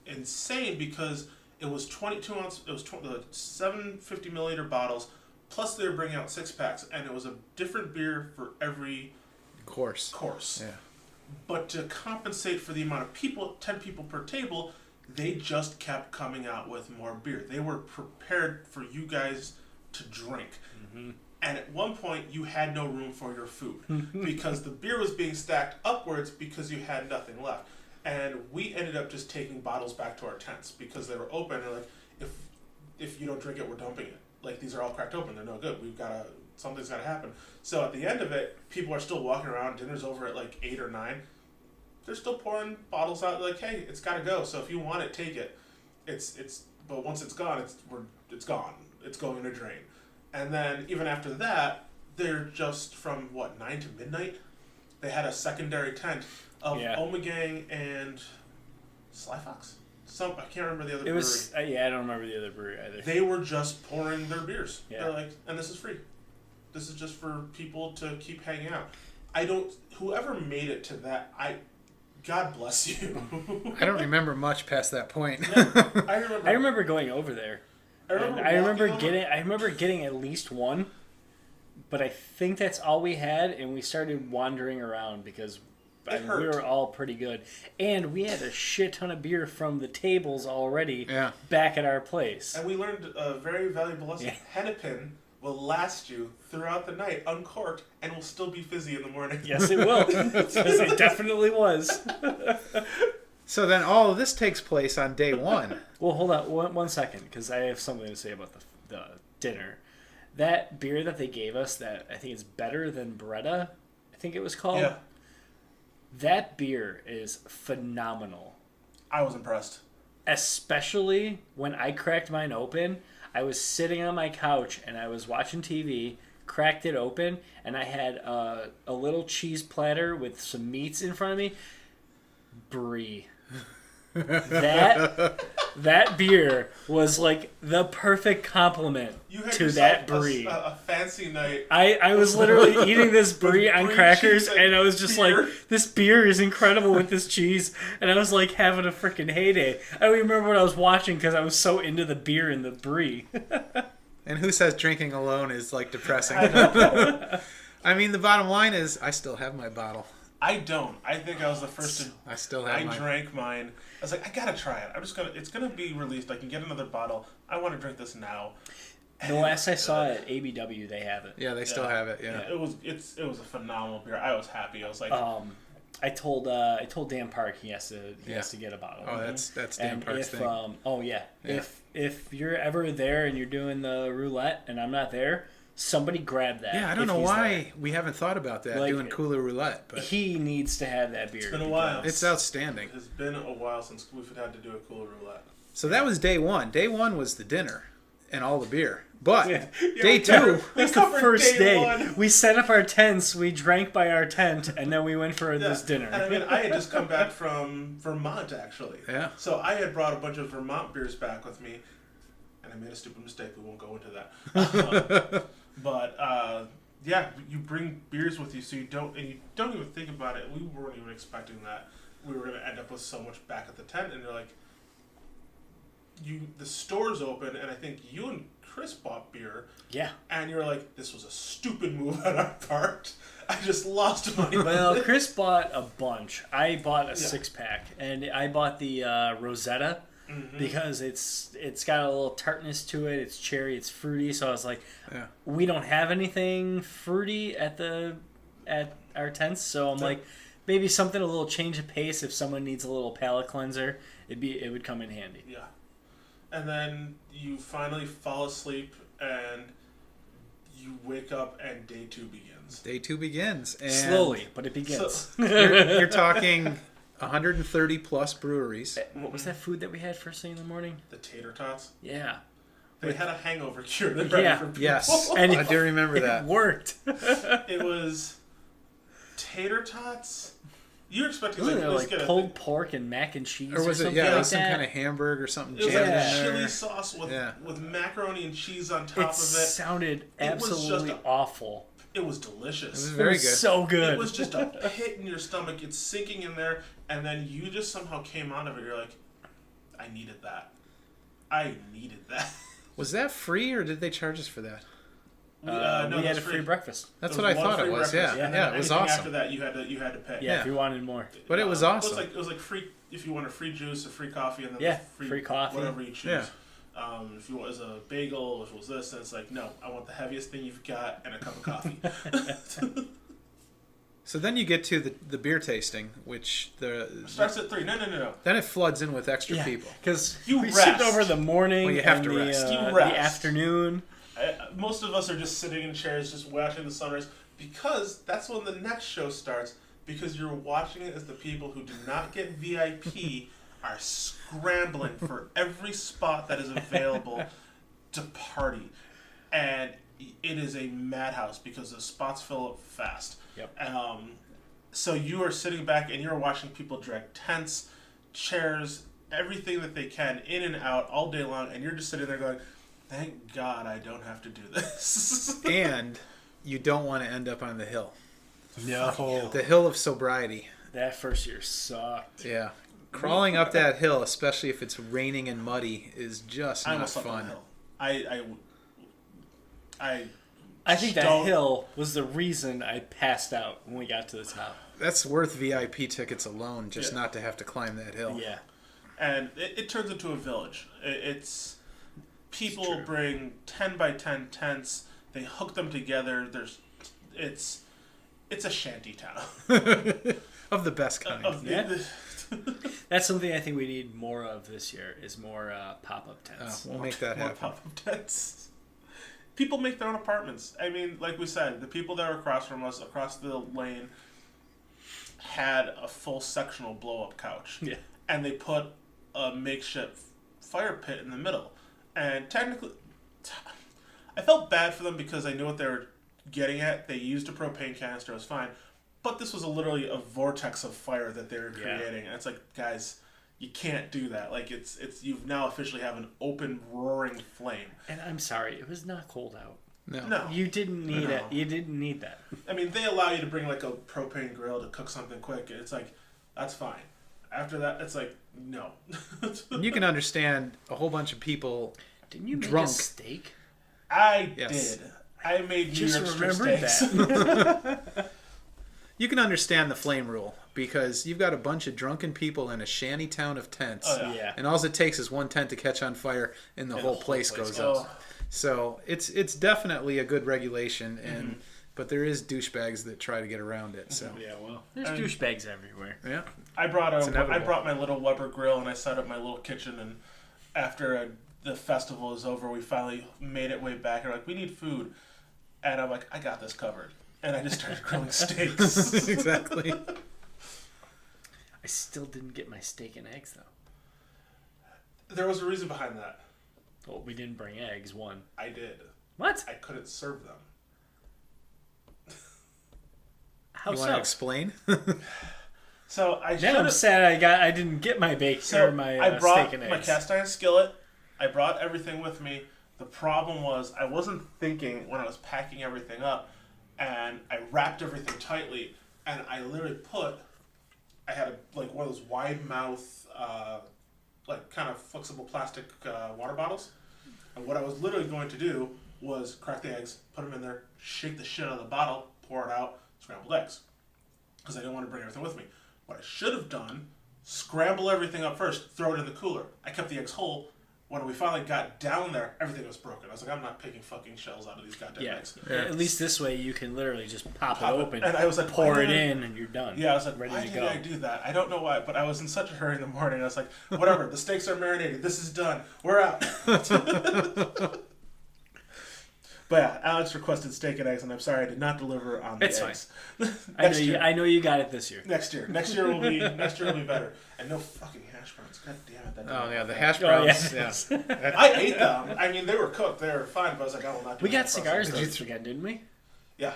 insane because it was 22 ounce, it was 750 milliliter bottles, plus they were bringing out 6-packs, and it was a different beer for every
Course.
course.
Yeah.
But to compensate for the amount of people, 10 people per table, they just kept coming out with more beer. They were prepared for you guys to drink. And at one point, you had no room for your food because the beer was being stacked upwards because you had nothing left. And we ended up just taking bottles back to our tents because they were open. And like, if you don't drink it, we're dumping it. Like, these are all cracked open. They're no good. Something's got to happen. So at the end of it, people are still walking around. Dinner's over at like 8 or 9. They're still pouring bottles out. Like, hey, it's got to go. So if you want it, take it. But once it's gone, it's gone. It's going in a drain. And then even after that, they're just from 9 to midnight. They had a secondary tent of Omegang and Sly Fox. I can't remember the other brewery.
I don't remember the other brewery either.
They were just pouring their beers.
Yeah.
They're like, and this is free. This is just for people to keep hanging out. Whoever made it to that, God bless you.
I don't remember much past that point.
I remember going over there. I remember getting at least one, but I think that's all we had, and we started wandering around because we were all pretty good, and we had a shit ton of beer from the tables already back at our place.
And we learned a very valuable lesson. Yeah. Hennepin will last you throughout the night, uncorked, and will still be fizzy in the morning.
Yes, it will. Because it definitely was.
So then all of this takes place on day 1.
Well, hold on one second, because I have something to say about the dinner. That beer that they gave us, that I think is better than Bretta, I think it was called.
Yeah.
That beer is phenomenal.
I was impressed.
Especially when I cracked mine open. I was sitting on my couch and I was watching TV, cracked it open, and I had a little cheese platter with some meats in front of me. Brie. That beer was like the perfect compliment to that brie.
A fancy night.
I was literally eating this brie on
brie,
crackers,
cheese,
and I was just
beer.
like, this beer is incredible with this cheese, and I was like having a freaking heyday. I don't even remember what I was watching because I was so into the beer and the brie.
And who says drinking alone is like depressing? I mean, the bottom line is I still have my bottle.
I don't. I think I was the first to.
I still have mine.
I drank mine. I was like, I gotta try it. It's gonna be released. I can get another bottle. I want to drink this now.
The last I saw at ABW, they have it.
Yeah, they still have it. Yeah.
It was a phenomenal beer. I was happy. I was like,
I told Dan Park he has to get a bottle.
Oh, that's Dan Park's thing.
If you're ever there and you're doing the roulette and I'm not there, somebody grab that.
Yeah, I don't know why we haven't thought about that, doing cooler roulette. But
he needs to have that beer.
It's been a while.
It's outstanding.
It's been a while since we've had to do a cooler roulette.
So that was day 1. Day 1 was the dinner. and all the beer. But
Yeah.
day two,
That's the
covered
first day.
one.
We set up our tents, we drank by our tent, and then we went for this dinner.
And I mean, I had just come back from Vermont, actually.
Yeah.
So I had brought a bunch of Vermont beers back with me, and I made a stupid mistake. We won't go into that. Yeah, you bring beers with you, so you don't even think about it. We weren't even expecting that we were going to end up with so much back at the tent, and you're like, the store's open, and I think you and Chris bought beer.
Yeah.
And you're like, this was a stupid move on our part. I just lost money.
Well, Chris bought a bunch. I bought a 6-pack, and I bought the Rosetta because it's got a little tartness to it. It's cherry, it's fruity. So I was like, we don't have anything fruity at our tents, so I'm like, maybe something a little change of pace. If someone needs a little palate cleanser, it would come in handy.
Yeah. And then you finally fall asleep, and you wake up, and day 2 begins.
Day 2 begins. And
Slowly, but it begins.
So,
you're talking 130 plus breweries.
What was that food that we had first thing in the morning?
the tater tots.
Yeah.
They had a hangover cure. They're ready for people.
Yes,
And
I do remember that.
It worked.
It was tater tots. You were expecting
Wasn't there
let's
like
get
pulled pork and mac and cheese
Or was it,
something
yeah, it
like
was some
that?
kind of hamburger or something
It was
jammed
like
in there.
chili sauce with macaroni and cheese on top
It
of it.
sounded
It was
absolutely
just
awful.
It was delicious.
It was
It
very
was
good.
so good.
It was just a hit in your stomach. It's sinking in there, and then you just somehow came out of it. You're like, I needed that. I needed that.
Was that free, or did they charge us for that?
We
that
had
was
a free breakfast.
That's
There
what I
was one
thought it
free
was.
breakfast,
Yeah,
and then
yeah, it was
anything
awesome.
After that, you had to pay.
Yeah,
Yeah.
if you wanted more.
But it was awesome.
It was like free if you want a free juice, a free coffee, and then
Yeah,
the
free coffee.
whatever you choose.
Yeah.
If you want as a bagel, if it was this, and it's like, no, I want the heaviest thing you've got and a cup of coffee.
So then you get to the beer tasting, which
Starts at 3. No.
then it floods in with extra
Yeah,
people.
because
You
we
rest.
skipped over the morning
Well, you have
and
to
the,
rest.
You
the
rest.
afternoon.
Most of us are just sitting in chairs, just watching the sunrise, because that's when the next show starts. Because you're watching it as the people who do not get VIP are scrambling for every spot that is available to party, and it is a madhouse because the spots fill up fast.
Yep.
So you are sitting back and you're watching people drag tents, chairs, everything that they can in and out all day long, and you're just sitting there going, thank God I don't have to do this.
And you don't want to end up on the hill.
No.
The hill of sobriety.
That first year sucked.
Yeah. Crawling up that hill, especially if it's raining and muddy, is just
I
not
almost slept on the
fun.
hill.
I think that
Don't-
hill was the reason I passed out when we got to the top.
That's worth VIP tickets alone, just
Yeah.
not to have to climb that hill.
Yeah.
And it turns into a village. It's people
true.
bring 10 by 10 tents. They hook them together. It's a shanty town.
Of the best kind.
Yeah. That's something I think we need more of this year is more pop-up tents.
We'll make that
More
happen.
pop-up tents. People make their own apartments. I mean, like we said, the people that were across from us, across the lane, had a full sectional blow-up couch.
Yeah.
And they put a makeshift fire pit in the middle. And technically, I felt bad for them because I knew what they were getting at. They used a propane canister, it was fine. But this was literally a vortex of fire that they were creating. And it's like, guys, you can't do that. Like, it's you've now officially have an open, roaring flame.
And I'm sorry, it was not cold out.
No.
You didn't need
No.
it. You didn't need that.
I mean, they allow you to bring, like, a propane grill to cook something quick. And it's like, that's fine. After that, it's like, no.
And you can understand a whole bunch of people.
Didn't you make
Drunk.
a steak?
I
Yes.
did. I made New
Just
York strip
remembered
steaks.
that.
You can understand the flame rule because you've got a bunch of drunken people in a shanty town of tents.
Oh, yeah.
Yeah.
And all it takes is one tent to catch on fire and the whole place goes up.
Oh.
So it's definitely a good regulation, and but there is douchebags that try to get around it. So
Yeah, well, there's
And-
douchebags everywhere.
yeah,
I brought
inevitable.
my little Weber grill and I set up my little kitchen, and after the festival is over, we finally made it way back. And we're like, we need food, and I'm like, I got this covered, and I just started grilling steaks.
exactly.
I still didn't get my steak and eggs though.
There was a reason behind that.
Well, we didn't bring eggs. One.
I did.
What?
I couldn't serve them.
How
You
so?
want to explain?
So I
Then I'm
should've-
sad I didn't get my bacon
So
or my
I brought
steak and
my
eggs.
cast iron skillet. I brought everything with me. The problem was I wasn't thinking when I was packing everything up, and I wrapped everything tightly, and I literally I had like one of those wide mouth, like kind of flexible plastic water bottles, and what I was literally going to do was crack the eggs, put them in there, shake the shit out of the bottle, pour it out, scrambled eggs, because I didn't want to bring everything with me. What I should have done, scramble everything up first, throw it in the cooler. I kept the eggs whole. When we finally got down there, everything was broken. I was like, I'm not picking fucking shells out of these goddamn eggs.
Yeah. At least this way you can literally just pop it
Pop it.
open,
And I was like,
pour
why
it
did I-
in, and you're done.
Yeah, I was like,
ready
why
to
did
go.
I do that? I don't know why, but I was in such a hurry in the morning. I was like, whatever, the steaks are marinated. This is done. We're out. But yeah, Alex requested steak and eggs, and I'm sorry I did not deliver on the
It's
eggs.
I know you got it this year.
Next year will be better. And no fucking hash browns. God damn it! That
Oh
didn't
yeah,
work
the
out.
hash
Oh,
browns. Yeah.
I ate them. I mean, they were cooked. They were fine. But I was like, I will not do
We
that
got
process.
cigars
Did
though
you
this weekend, didn't we?
Yeah,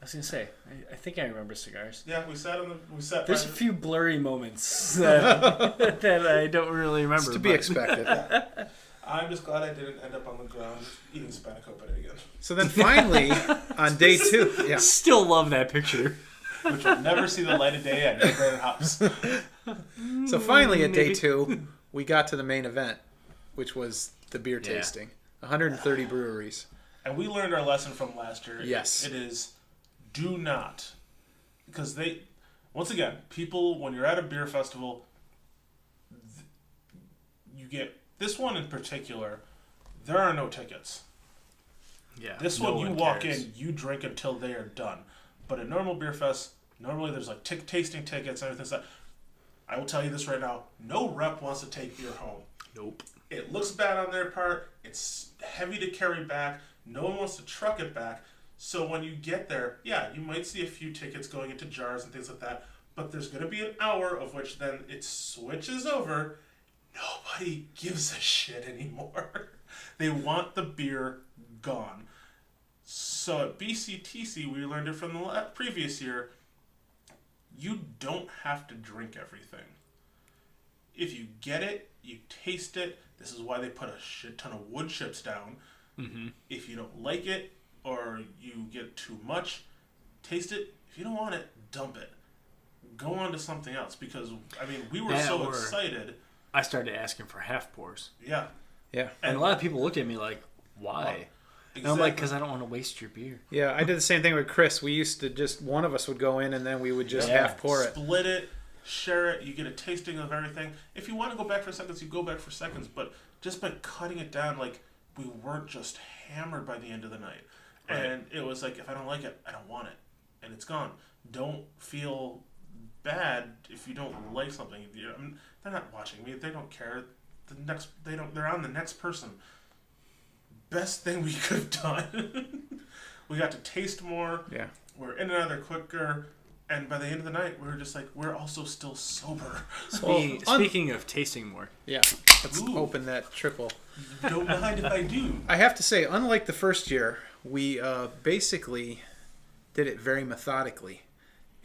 I was gonna say, I think I remember cigars.
yeah. We sat.
There's a
by-
few blurry moments that, that I don't really remember.
It's to be
but-
expected.
I'm just glad I didn't end up on the ground eating spanakopita again,
So then finally, on day 2, yeah.
Still love that picture.
which will never see the light of day at New Brighton House.
So finally at day
Maybe.
2, we got to the main event, which was the beer
Yeah.
tasting. 130 breweries.
And we learned our lesson from last year.
Yes.
It is do not. Because once again, people, when you're at a beer festival, you get, this one in particular, there are no tickets.
Yeah.
This
no
one, you walk
cares.
in, you drink until they are done. But at normal beer fest, normally there's like tasting tickets and everything like that. I will tell you this right now, no rep wants to take beer home.
Nope.
It looks bad on their part. It's heavy to carry back. No one wants to truck it back. So when you get there, yeah, you might see a few tickets going into jars and things like that. But there's going to be an hour of which then it switches over. Nobody gives a shit anymore. They want the beer gone. So at BCTC, we learned it from the previous year. You don't have to drink everything. If you get it, you taste it. This is why they put a shit ton of wood chips down.
Mm-hmm.
If you don't like it or you get too much, taste it. If you don't want it, dump it. Go on to something else because, I mean, we were
That
so
or-
excited.
I started asking for half pours,
Yeah.
Yeah.
and a lot of people looked at me like, "Why?" And I'm like, "Because I don't want to waste your beer."
Yeah, I did the same thing with Chris. We used to just, one of us would go in and then we would just
Yeah.
half pour it.
Split it, share it. You get a tasting of everything. If you want to go back for seconds, you go back for seconds. But just by cutting it down, like, we weren't just hammered by the end of the night.
Right.
And it was like, if I don't like it, I don't want it. And it's gone. Don't feel bad if you don't like something. I mean, they're not watching me. They don't care. They're on the next person. Best thing we could have done. We got to taste more.
Yeah.
We're in and out of there quicker. And by the end of the night, we were just like, we're also still sober.
Speaking of tasting more,
Yeah. Let's
Ooh.
open that triple.
Don't mind if I do.
I have to say, unlike the first year, we basically did it very methodically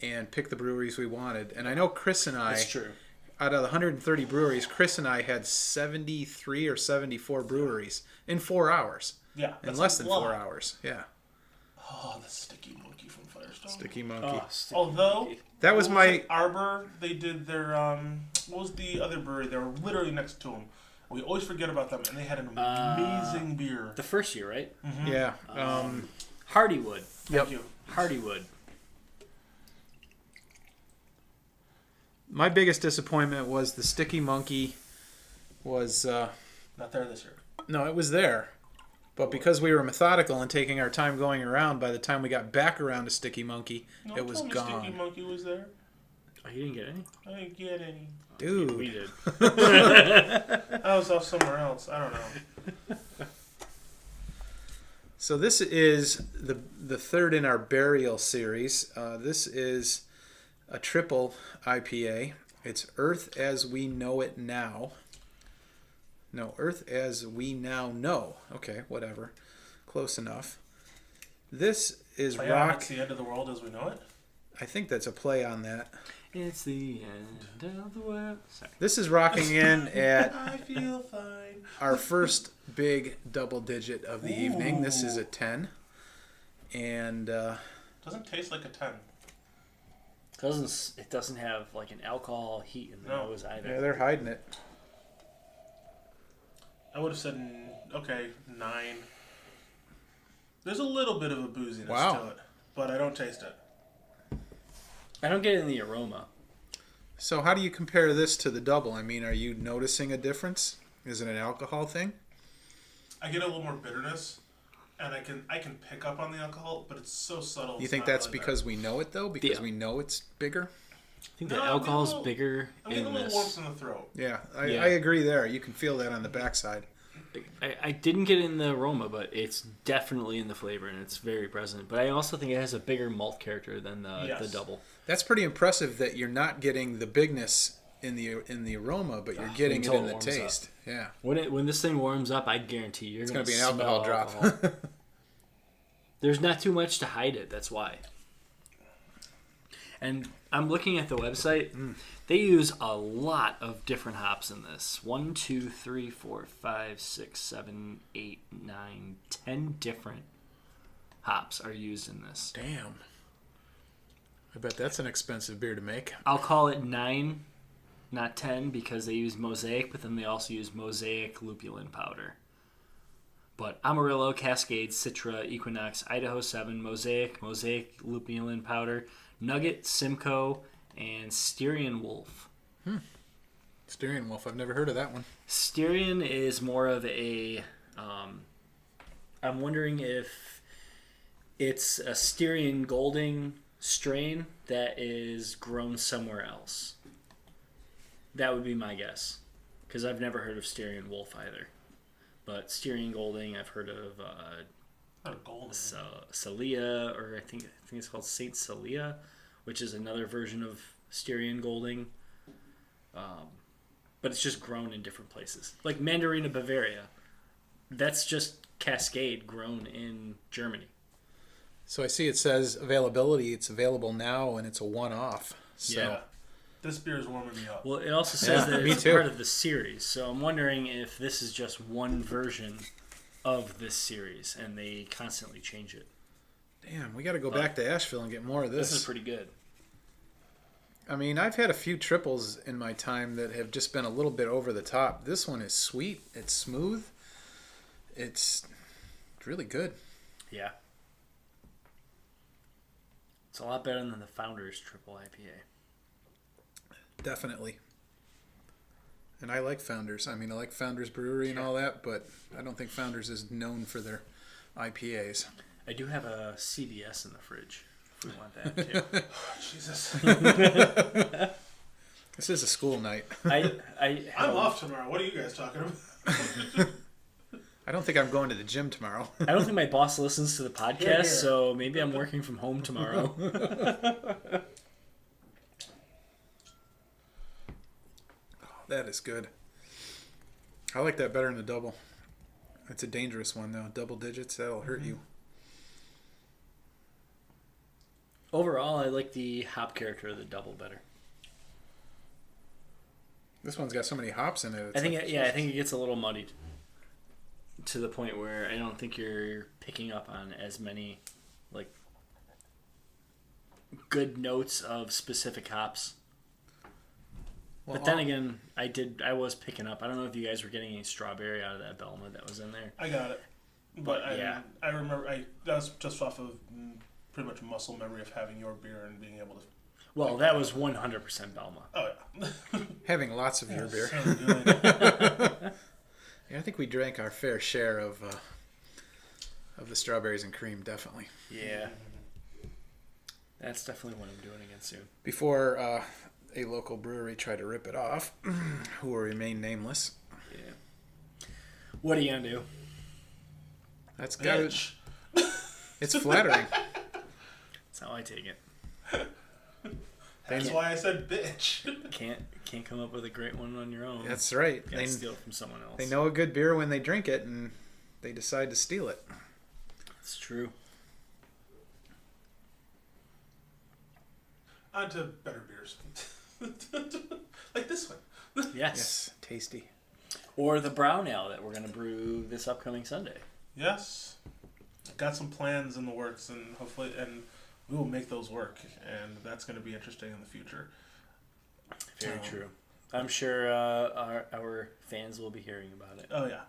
and picked the breweries we wanted. And I know Chris and I,
that's true.
out of the 130 breweries, Chris and I had 73 or 74 breweries in 4 hours.
Yeah.
In
that's
less
a
than
lot.
4 hours. Yeah.
Oh, the sticky monkey from Firestone.
Sticky Monkey.
Although,
That was
what
my...
it? Arbor, they did their, what was the other brewery? They were literally next to them. We always forget about them, and they had an amazing beer.
The first year, right?
Yeah.
Hardywood.
Thank you.
Hardywood.
My biggest disappointment was the Sticky Monkey was...
Not there this year.
no, it was there. But because we were methodical and taking our time going around, by the time we got back around to Sticky Monkey,
No,
it was
told me
gone.
Sticky Monkey was there.
Oh, you didn't get any?
I didn't get any.
Dude.
We did.
I was off somewhere else. I don't know.
So this is the third in our Burial series. This is a triple IPA. It's Earth as We Know It Now. No, Earth as we now know. Okay, whatever. Close enough. This is
Play
rock.
on It's the End of the World as We Know It.
I think that's a play on that.
It's the end of the world. Sorry.
This is rocking in at
I feel fine.
our first big double digit of the evening. This is a 10. And
Doesn't taste like a 10.
It doesn't have like an alcohol heat in the nose either.
yeah, they're hiding it.
I would have said, okay, 9. There's a little bit of a booziness to it, but I don't taste it.
I don't get it in the aroma.
So how do you compare this to the double? I mean, are you noticing a difference? Is it an alcohol thing?
I get a little more bitterness, and I can pick up on the alcohol, but it's so subtle.
You think
it's not
that's
really
because we know it, though? Because we know it's bigger?
I think the alcohol's bigger
I'm getting
in
a little
this.
warmth in the throat.
Yeah, I agree there. You can feel that on the backside.
I didn't get it in the aroma, but it's definitely in the flavor, and it's very present. But I also think it has a bigger malt character than the double.
That's pretty impressive that you're not getting the bigness in the aroma, but you're getting it in the taste.
Up.
Yeah.
When this thing warms up, I guarantee you're going to
be an alcohol drop.
There's not too much to hide it. That's why. And I'm looking at the website. They use a lot of different hops in this. 1, 2, 3, 4, 5, 6, 7, 8, 9, 10 different hops are used in this.
Damn. I bet that's an expensive beer to make.
I'll call it 9, not 10, because they use Mosaic, but then they also use Mosaic lupulin powder. But Amarillo, Cascade, Citra, Equinox, Idaho 7, Mosaic lupulin powder, Nugget, Simcoe, and Styrian Wolf.
Styrian Wolf. I've never heard of that one.
Styrian is more of a... I'm wondering if it's a Styrian Golding strain that is grown somewhere else. That would be my guess. Because I've never heard of Styrian Wolf either. But Styrian Golding, I've heard of Celia, or I think it's called Saint Celia, which is another version of Styrian Golding. But it's just grown in different places. Like Mandarina Bavaria. That's just Cascade grown in Germany.
So I see it says availability. It's available now, and it's a one-off. So.
Yeah. This beer is warming me up.
Well, it also says that
me
it's
too.
part of the series. So I'm wondering if this is just one version of this series, and they constantly change it.
Damn, we got to go back to Asheville and get more of this.
This is pretty good.
I mean, I've had a few triples in my time that have just been a little bit over the top. This one is sweet. It's smooth. It's really good.
Yeah. It's a lot better than the Founders Triple IPA.
Definitely. And I like Founders. I mean, I like Founders Brewery and all that, but I don't think Founders is known for their IPAs.
I do have a CBS in the fridge, if we want that too.
Jesus.
This is a school night.
I'm off tomorrow. What are you guys talking about?
I don't think I'm going to the gym tomorrow.
I don't think my boss listens to the podcast,
Here.
so maybe I'm working from home tomorrow.
That is good. I like that better than the double. It's a dangerous one, though. Double digits, that'll hurt you.
Overall, I like the hop character of the double better.
This one's got so many hops in it.
I think it gets a little muddied to the point where I don't think you're picking up on as many like good notes of specific hops. But then again, I was picking up. I don't know if you guys were getting any strawberry out of that Belma that was in there.
I got it. But
yeah.
I remember, that was just off of pretty much muscle memory of having your beer and being able to...
Well, that was 100% Belma.
Oh, yeah.
Having lots of your beer.
So good.
Yeah, I think we drank our fair share of the strawberries and cream, definitely.
Yeah. That's definitely what I'm doing again soon.
Before a local brewery tried to rip it off, who will remain nameless.
Yeah. What are you going to do?
That's got it.
Bitch.
It's flattering.
That's how I take it.
That's why I said bitch.
Can't come up with a great one on your own.
That's right.
You gotta steal it from someone else.
They know a good beer when they drink it, and they decide to steal it.
It's true.
On to better beers. Like this one.
Yes.
Tasty.
Or the brown ale that we're going to brew this upcoming Sunday.
Yes. Got some plans in the works, and hopefully, and we will make those work, and that's going to be interesting in the future.
Very true. I'm sure our fans will be hearing about it.
Oh yeah.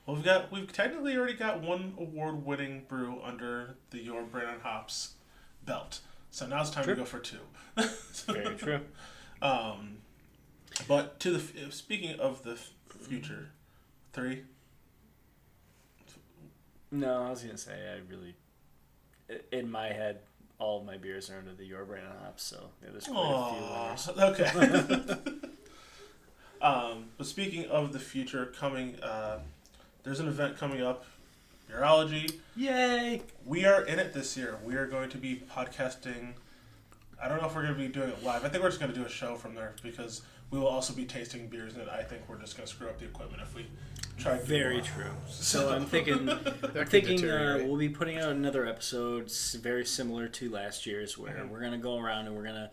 Well, we've technically already got one award-winning brew under the Your Brand on Hops belt, so now it's time to go for two.
Very true.
But speaking of the future, 3.
No, I was gonna say in my head, all of my beers are under the Your Brand on Hops, so there's quite a few winners.
Okay. But speaking of the future coming, there's an event coming up, Beerology.
Yay!
We are in it this year. We are going to be podcasting. I don't know if we're going to be doing it live. I think we're just going to do a show from there because we will also be tasting beers, and I think we're just going to screw up the equipment if we try to do
Very true. So I'm thinking we'll be putting out another episode very similar to last year's where we're going to go around and we're going to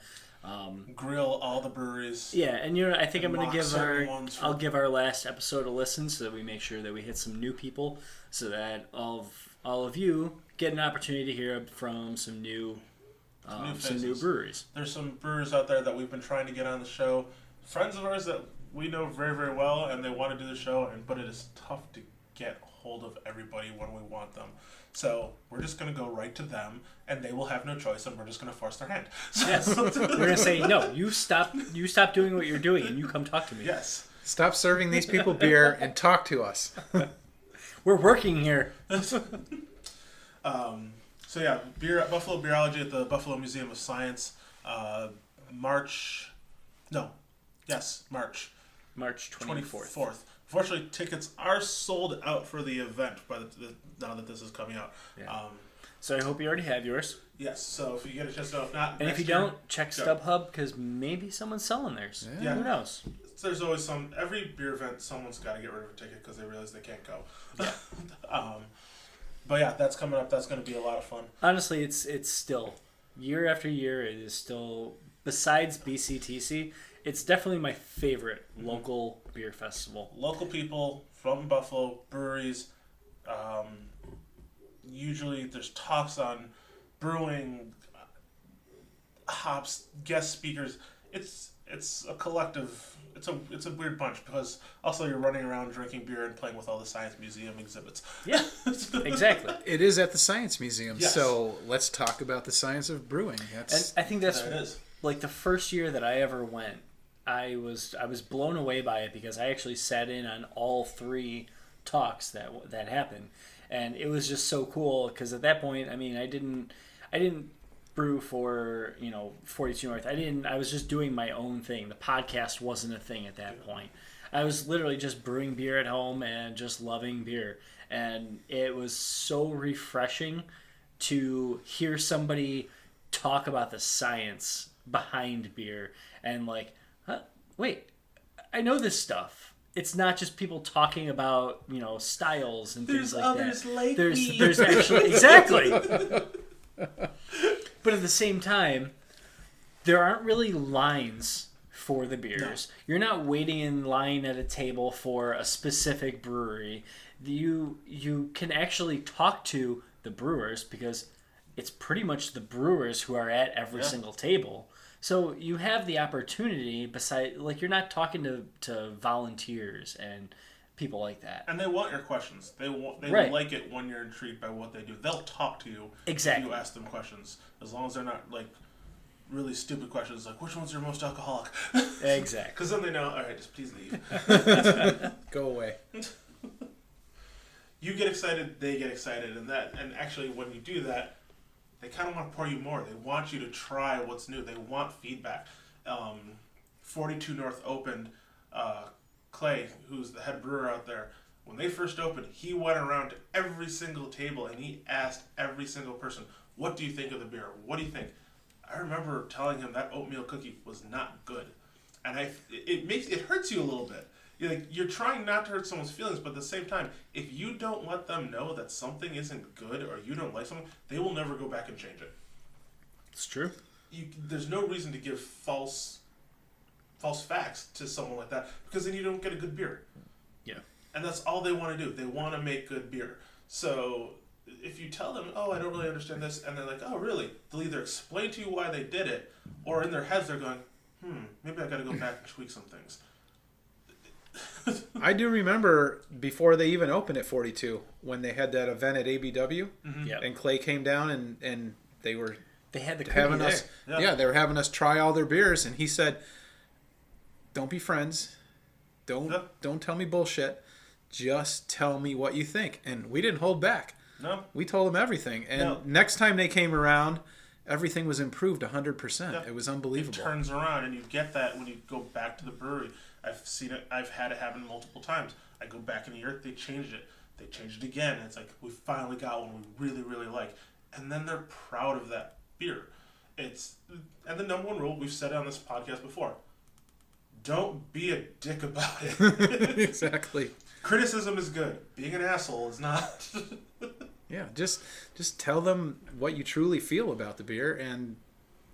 grill all the breweries.
Yeah, and I think I'm going to give our last episode a listen so that we make sure that we hit some new people so that all of you get an opportunity to hear from some new breweries. There's
some brewers out there that we've been trying to get on the show. Friends of ours that we know very, very well, and they want to do the show, but it is tough to get hold of everybody when we want them. So we're just going to go right to them, and they will have no choice, and we're just going to force their hand.
Yes. We're going to say, no, you stop doing what you're doing, and you come talk to me.
Yes.
Stop serving these people beer and talk to us.
We're working here.
So yeah, Buffalo Beerology at the Buffalo Museum of Science, March 24th. Unfortunately, tickets are sold out for the event now that this is coming out.
Yeah. So I hope you already have yours.
Yes, so if you get a chance to, if not,
and if you don't, check StubHub because maybe someone's selling theirs.
Yeah.
Who knows?
There's always every beer event, someone's got to get rid of a ticket because they realize they can't go.
Yeah.
But yeah, that's coming up. That's going to be a lot of fun.
Honestly, it's still, year after year, it is still, besides BCTC, it's definitely my favorite local beer festival.
Local people from Buffalo, breweries. Usually there's talks on brewing, hops, guest speakers. It's a collective. It's a weird bunch because also you're running around drinking beer and playing with all the Science Museum exhibits.
Yeah, exactly.
It is at the Science Museum,
yes.
So let's talk about the science of brewing.
And I think that's like the first year that I ever went. I was blown away by it because I actually sat in on all 3 talks that happened, and it was just so cool because at that point, I mean, I didn't brew for 42 North. I was just doing my own thing. The podcast wasn't a thing at that point. I was literally just brewing beer at home and just loving beer, and it was so refreshing to hear somebody talk about the science behind beer and like, wait, I know this stuff. It's not just people talking about, styles and things like that.
There's others like me.
There's actually exactly. But at the same time, there aren't really lines for the beers. No. You're not waiting in line at a table for a specific brewery. You can actually talk to the brewers because it's pretty much the brewers who are at every single table. So you have the opportunity you're not talking to volunteers and people like that.
And they want your questions. They like it when you're intrigued by what they do. They'll talk to you
exactly.
if you ask them questions. As long as they're not like really stupid questions like which one's your most alcoholic?
Exactly.
Because then they know, all right, just please leave.
Go away.
You get excited, they get excited, and actually when you do that, they kind of want to pour you more. They want you to try what's new. They want feedback. 42 North opened. Clay, who's the head brewer out there, when they first opened, he went around to every single table and he asked every single person, "What do you think of the beer? What do you think?" I remember telling him that oatmeal cookie was not good, and it hurts you a little bit. You're trying not to hurt someone's feelings, but at the same time, if you don't let them know that something isn't good or you don't like something, they will never go back and change it.
It's true.
There's no reason to give false facts to someone like that, because then you don't get a good beer.
Yeah.
And that's all they want to do. They want to make good beer. So if you tell them, oh, I don't really understand this, and they're like, oh, really? They'll either explain to you why they did it, or in their heads they're going, maybe I got to go back and tweak some things.
I do remember before they even opened at 42, when they had that event at ABW, and Clay came down and they
had the
having
there.
us. Yeah, they were having us try all their beers, and he said, "Don't be friends. Don't tell me bullshit. Just tell me what you think." And we didn't hold back.
No.
We told them everything. And next time they came around, everything was improved 100%.
Yeah.
It was unbelievable.
It turns around, and you get that when you go back to the brewery. I've seen it. I've had it happen multiple times. I go back in a year, they changed it. They changed it again. It's like, we finally got one we really, really like. And then they're proud of that beer. And the number one rule, we've said it on this podcast before, don't be a dick about it.
Exactly.
Criticism is good. Being an asshole is not.
Yeah, just tell them what you truly feel about the beer, and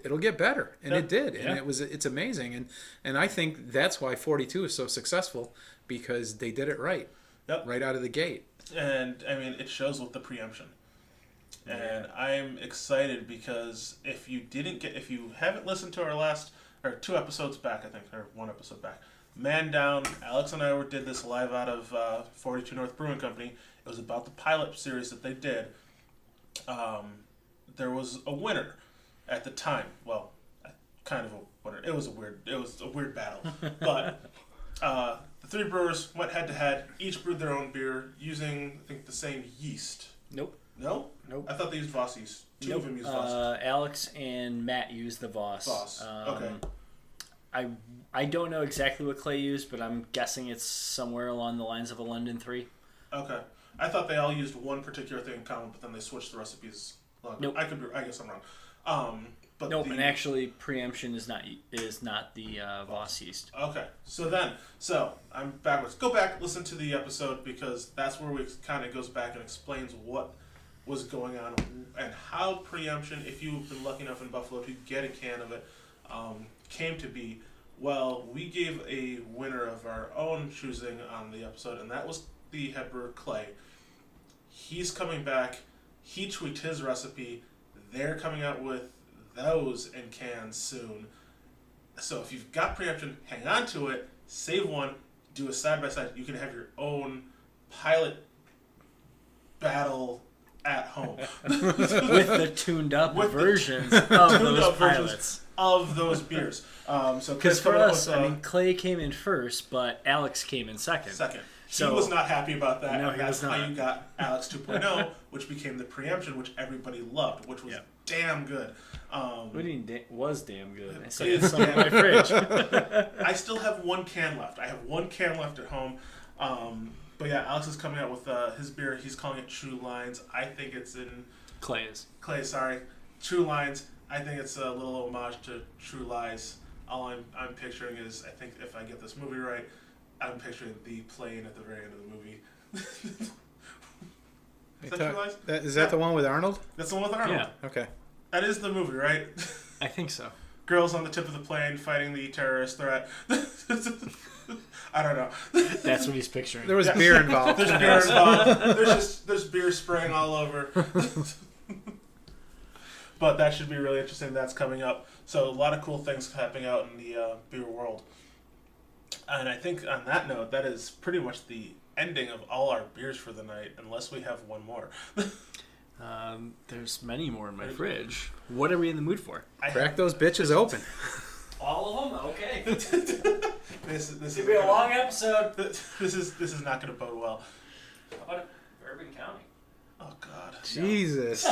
it'll get better. And it did. And it's amazing. And I think that's why 42 is so successful, because they did it right.
Yep.
Right out of the gate.
And I mean, it shows with the preemption. And I'm excited because if you haven't listened to our last, or 2 episodes back, I think, or 1 episode back, Man Down, Alex and I did this live out of 42 North Brewing Company. It was about the pilot series that they did. There was a winner at the time. Well, kind of a winner. It was a weird battle. But the 3 brewers went head to head. Each brewed their own beer using, I think, the same yeast.
Nope.
No?
Nope.
I thought they used Voss yeast. 2 of them used Voss.
Alex and Matt used the Voss.
Okay.
I don't know exactly what Clay used, but I'm guessing it's somewhere along the lines of a London 3.
Okay. I thought they all used one particular thing in common, but then they switched the recipes.
Nope.
I guess I'm wrong. But
nope, and actually preemption is not the Voss yeast.
Okay. So I'm backwards. Go back, listen to the episode, because that's where we kind of goes back and explains what was going on and how preemption, if you've been lucky enough in Buffalo to get a can of it, came to be. Well, we gave a winner of our own choosing on the episode, and that was the head brewer Clay. He's coming back. He tweaked his recipe. They're coming out with those in cans soon. So if you've got preemption, hang on to it. Save one. Do a side-by-side. You can have your own pilot battle at home.
With the tuned up versions of those pilots.
Of those beers.
Because for us, Clay came in first, but Alex came in second.
He was not happy about that.
No,
and that's how you got Alex 2.0, which became the preemption, which everybody loved, which was damn good.
What do you mean was damn good? I still have some in my fridge.
I still have 1 can left. I have 1 can left at home. But yeah, Alex is coming out with his beer. He's calling it True Lines. I think it's in... Clay, sorry. True Lines. I think it's a little homage to True Lies. All I'm picturing is, I think if I get this movie right, I'm picturing the plane at the very end of the movie. Is that True Lies?
Is that the one with Arnold?
That's the one with Arnold.
Yeah.
Okay.
That is the movie, right?
I think so.
Girls on the tip of the plane fighting the terrorist threat. I don't know.
That's what he's picturing.
There was beer involved.
There's beer involved. There's beer spraying all over. But that should be really interesting. That's coming up. So a lot of cool things happening out in the beer world. And I think on that note, that is pretty much the ending of all our beers for the night, unless we have one more.
There's many more in my fridge. What are we in the mood for?
Crack those bitches open.
All of them? Okay.
This
It'll be a long episode.
This is not going to bode well.
How about Bourbon County?
Oh God.
Jesus.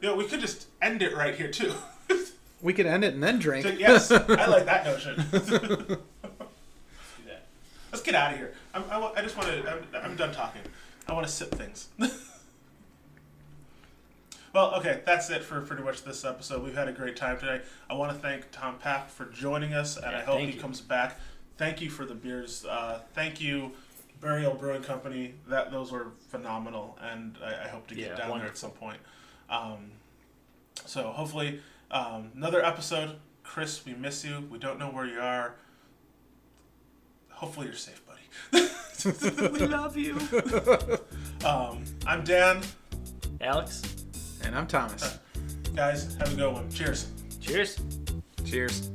We could just end it right here too.
We could end it and then drink.
Yes, I like that notion. Let's do that. Let's get out of here. I just want to. I'm done talking. I want to sip things. Well, okay, that's it for pretty much this episode. We've had a great time today. I want to thank Tom Pafk for joining us, and I hope he comes back. Thank you for the beers. Thank you, Burial Brewing Company. Those were phenomenal, and I hope to get down there at some point. So hopefully, another episode. Chris, we miss you. We don't know where you are. Hopefully you're safe, buddy.
We love you.
I'm Dan.
Alex.
And I'm Thomas.
Guys, have a good one. Cheers.
Cheers.
Cheers.